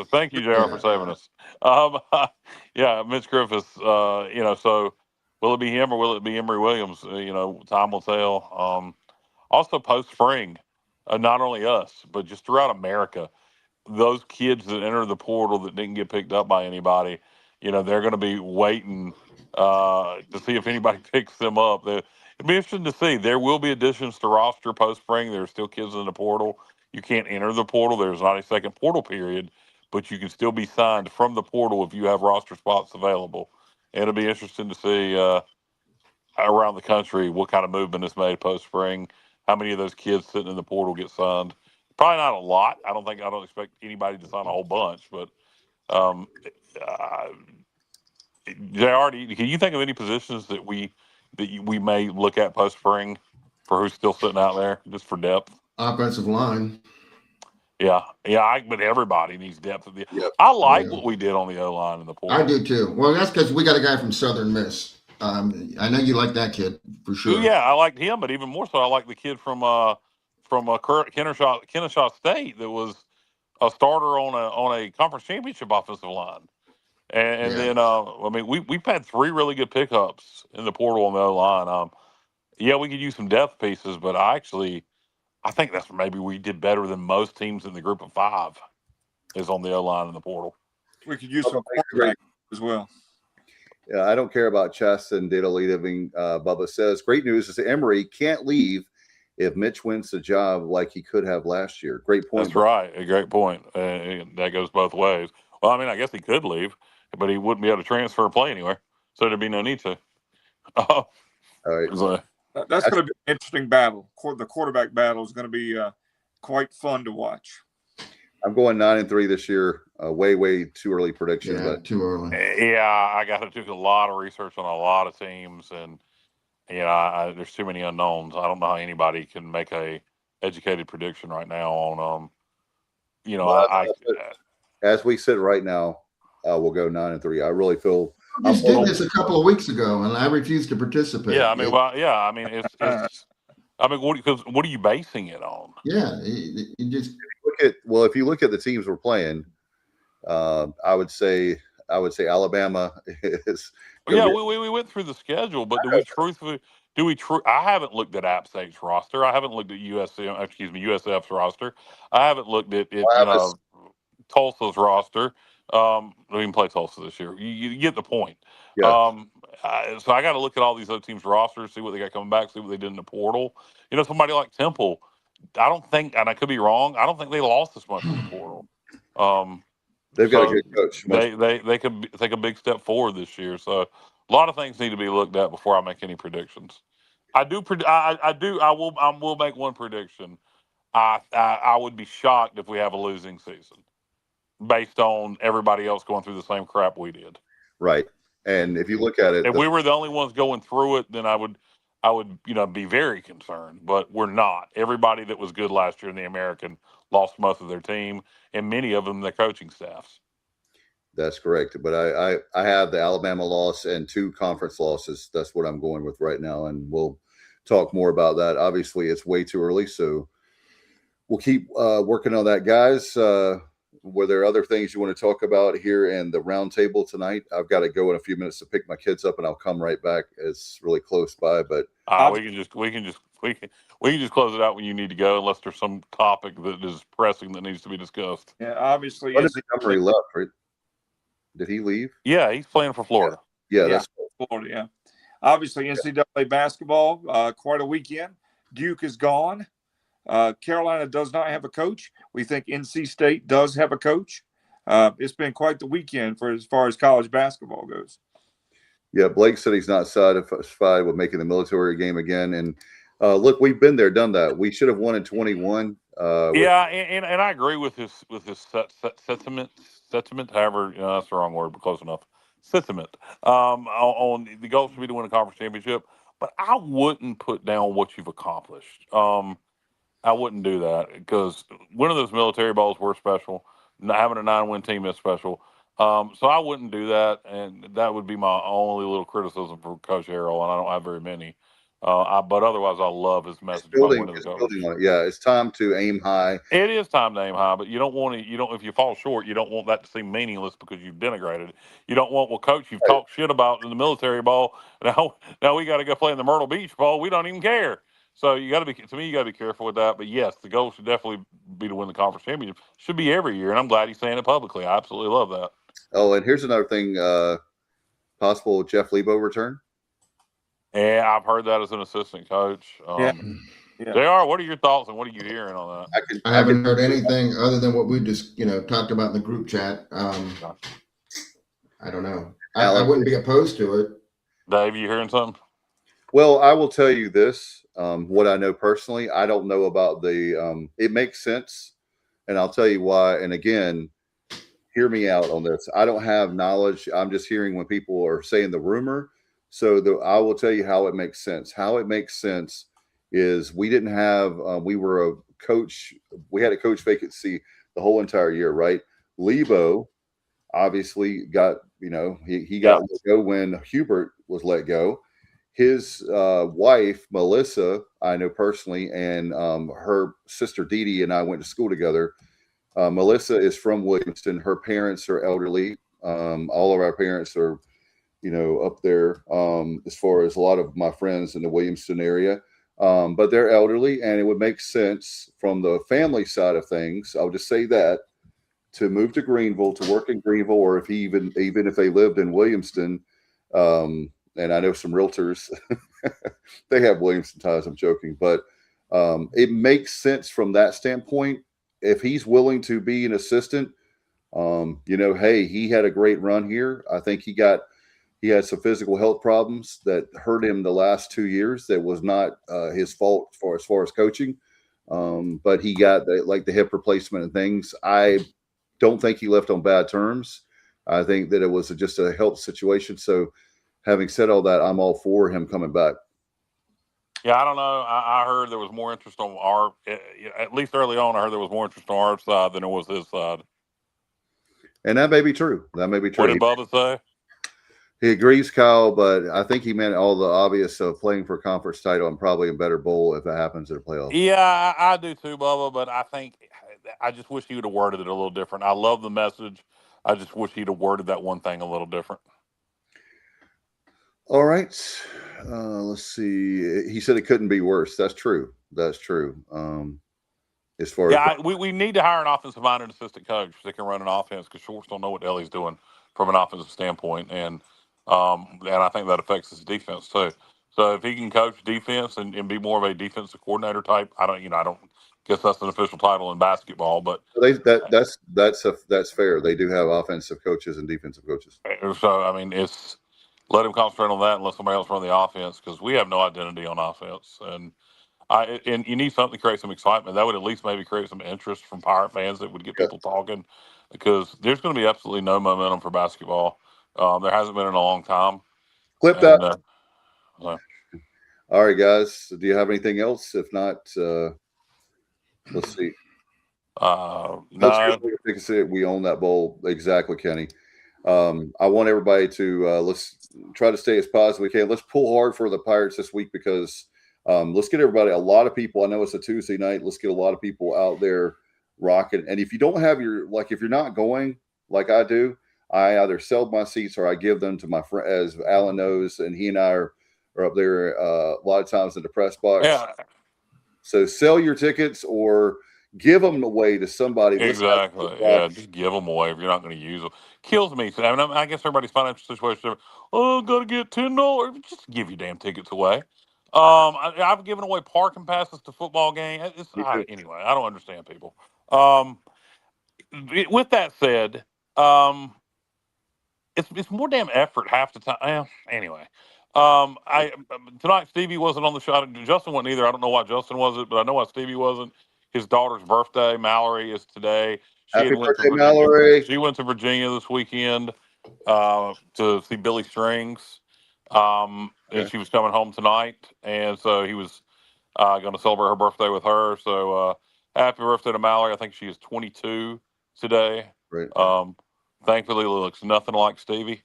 Thank you, JR, for saving us. Mitch Griffiths. So will it be him or will it be Emory Williams? Time will tell. Also, post spring, not only us but just throughout America, those kids that enter the portal that didn't get picked up by anybody, they're going to be waiting to see if anybody picks them up. It'd be interesting to see. There will be additions to roster post spring. There's still kids in the portal. You can't enter the portal. There's not a second portal period, but you can still be signed from the portal if you have roster spots available. And it'll be interesting to see around the country what kind of movement is made post spring. How many of those kids sitting in the portal get signed? Probably not a lot. I don't expect anybody to sign a whole bunch, but um, uh, JR, can you think of any positions that we may look at post spring for who's still sitting out there just for depth? Offensive line. Yeah, but everybody needs depth. Yep. I like what we did on the O line in the portal. I do too. Well, that's because we got a guy from Southern Miss. I know you like that kid for sure. Yeah, I liked him, but even more so, I like the kid from Kennesaw State that was a starter on a conference championship offensive line. And then we've had 3 really good pickups in the portal on the O line. We could use some depth pieces, but I think that's maybe we did better than most teams in the group of 5 is on the O line in the portal. We could use some quarterback as well. Yeah, I don't care about chess and data leaving. Bubba says, great news is that Emory can't leave if Mitch wins the job like he could have last year. Great point. That's right. A great point. That goes both ways. Well, I mean, I guess he could leave, but he wouldn't be able to transfer and play anywhere. So there'd be no need to. All right. So, that's going to be an interesting battle. The quarterback battle is going to be quite fun to watch. I'm going 9-3 this year. Way too early prediction. Yeah, too early. Yeah, I got to do a lot of research on a lot of teams, and there's too many unknowns. I don't know how anybody can make a educated prediction right now on as we sit right now, we'll go 9-3. I really feel. I just did this a couple of weeks ago, and I refused to participate. Yeah, I mean, it's. I mean, what are you basing it on? Yeah, you just if you look at the teams we're playing, I would say Alabama is. Yeah, we went through the schedule, but I haven't looked at App State's roster. I haven't looked at USF's roster. I haven't looked at Tulsa's roster. We can play Tulsa this year. You get the point. Yeah. So I got to look at all these other teams' rosters, see what they got coming back, see what they did in the portal. Somebody like Temple, I don't think, and I could be wrong, I don't think they lost as much in the portal. They've got a good coach. They could take a big step forward this year. So a lot of things need to be looked at before I make any predictions. I will make one prediction. I would be shocked if we have a losing season based on everybody else going through the same crap we did. Right. And if you look at it, if we were the only ones going through it, then I would be very concerned. But we're not. Everybody that was good last year in the American lost most of their team, and many of them their coaching staffs. That's correct. But I have the Alabama loss and 2 conference losses. That's what I'm going with right now, and we'll talk more about that. Obviously, it's way too early, so we'll keep working on that, guys. Were there other things you want to talk about here in the roundtable tonight? I've got to go in a few minutes to pick my kids up, and I'll come right back. It's really close by, but we can just close it out when you need to go, unless there's some topic that is pressing that needs to be discussed. Yeah, obviously. Montgomery left, right? Did he leave? Yeah, he's playing for Florida. Yeah, that's Florida. Yeah, obviously NCAA basketball, quite a weekend. Duke is gone. Carolina does not have a coach. We think NC State does have a coach. It's been quite the weekend as far as college basketball goes. Yeah, Blake said he's not satisfied with making the military game again. And look, we've been there, done that. We should have won in 21. And I agree with his sentiment. However, that's the wrong word, but close enough. Sentiment on the goal should be to win a conference championship, but I wouldn't put down what you've accomplished. I wouldn't do that because winning those military bowls were special. Having a 9-win team is special. So I wouldn't do that, and that would be my only little criticism for Coach Harrell, and I don't have very many. But otherwise, I love his message. It's time to aim high. It is time to aim high, but you don't want to. If you fall short, you don't want that to seem meaningless because you've denigrated it. You don't want, Coach, you've talked shit about in the military ball. Now we got to go play in the Myrtle Beach Bowl. We don't even care. So you got to be, to me, you got to be careful with that. But yes, the goal should definitely be to win the conference championship. Should be every year, and I'm glad he's saying it publicly. I absolutely love that. Oh, and here's another thing: possible Jeff Lebo return. Yeah, I've heard that as an assistant coach. Yeah. JR, what are your thoughts and what are you hearing on that? I haven't heard anything other than what we just talked about in the group chat. I don't know. I wouldn't be opposed to it. Dave, you hearing something? Well, I will tell you this. What I know personally, I don't know about the. It makes sense, and I'll tell you why. And again, hear me out on this. I don't have knowledge. I'm just hearing when people are saying the rumor. So I will tell you how it makes sense. How it makes sense is we didn't have. We were a coach. We had a coach vacancy the whole entire year, right? Lebo obviously got. He got let go when Hubert was let go. His wife, Melissa, I know personally, and her sister, Dee Dee, and I went to school together. Melissa is from Williamston. Her parents are elderly. All of our parents are, up there as far as a lot of my friends in the Williamston area. But they're elderly, and it would make sense from the family side of things. I'll just say that to move to Greenville, to work in Greenville, or if even if they lived in Williamston. And I know some realtors, they have Williamston ties. I'm joking, but it makes sense from that standpoint. If he's willing to be an assistant, hey, he had a great run here. I think he had some physical health problems that hurt him the last 2 years. That was not his fault as far as coaching, but he got the hip replacement and things. I don't think he left on bad terms. I think that it was just a health situation. So, having said all that, I'm all for him coming back. Yeah, I don't know. I heard there was more interest on our, at least early on, I heard there was more interest on our side than it was his side. And that may be true. That may be true. What did Bubba say? He agrees, Kyle, but I think he meant all the obvious of playing for a conference title and probably a better bowl if it happens in a playoff. Yeah, I do too, Bubba, but I just wish he would have worded it a little different. I love the message. I just wish he'd have worded that one thing a little different. All right. Let's see. He said it couldn't be worse. That's true. That's true. As far as we need to hire an offensive-minded assistant coach that can run an offense because Shorts don't know what the hell he's doing from an offensive standpoint, and I think that affects his defense too. So if he can coach defense and be more of a defensive coordinator type, I don't guess that's an official title in basketball, but that's fair. They do have offensive coaches and defensive coaches. So I mean, let him concentrate on that and let somebody else run the offense because we have no identity on offense. And you need something to create some excitement. That would at least maybe create some interest from Pirate fans that would get people talking because there's going to be absolutely no momentum for basketball. There hasn't been in a long time. Clip that. All right, guys. Do you have anything else? If not, let's see. No. We own that bowl. Exactly, Kenny. I want everybody to let's try to stay as positive as we can. Let's pull hard for the Pirates this week because let's get everybody, a lot of people. I know it's a Tuesday night. Let's get a lot of people out there rocking. And if you don't have if you're not going like I do, I either sell my seats or I give them to my friend, as Alan knows, and he and I are up there a lot of times in the press box. Yeah. So sell your tickets or give them away to somebody. Exactly. Yeah, just give them away if you're not going to use them. Kills me. I mean, I guess everybody's financial situation. Got to get $10. Just give your damn tickets away. I've given away parking passes to football games. Anyway, I don't understand people. With that said, it's more damn effort half the time. Anyway, tonight Stevie wasn't on the show. Justin wasn't either. I don't know why Justin wasn't, but I know why Stevie wasn't. His daughter's birthday, Mallory, is today. Happy birthday, Mallory. She went to Virginia this weekend to see Billy Strings. And she was coming home tonight. And so he was going to celebrate her birthday with her. So happy birthday to Mallory. I think she is 22 today. Right. Thankfully, looks nothing like Stevie.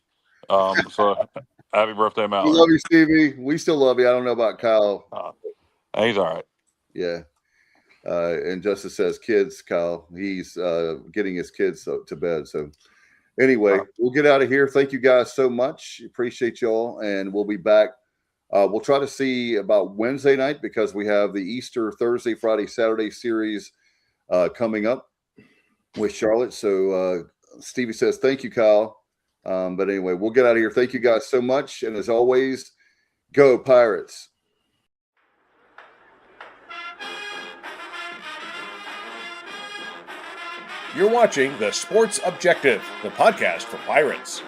So happy birthday, Mallory. We love you, Stevie. We still love you. I don't know about Kyle. He's all right. Yeah. And Justice says kids, Kyle. He's getting his kids to bed. So anyway, we'll get out of here. Thank you guys so much. Appreciate y'all. And we'll be back We'll try to see about Wednesday night because we have the Easter Thursday, Friday, Saturday series coming up with Charlotte. So Stevie says, thank you, Kyle. But anyway, we'll get out of here. Thank you guys so much. And as always, go Pirates. You're watching The Sports Objective, the podcast for Pirates.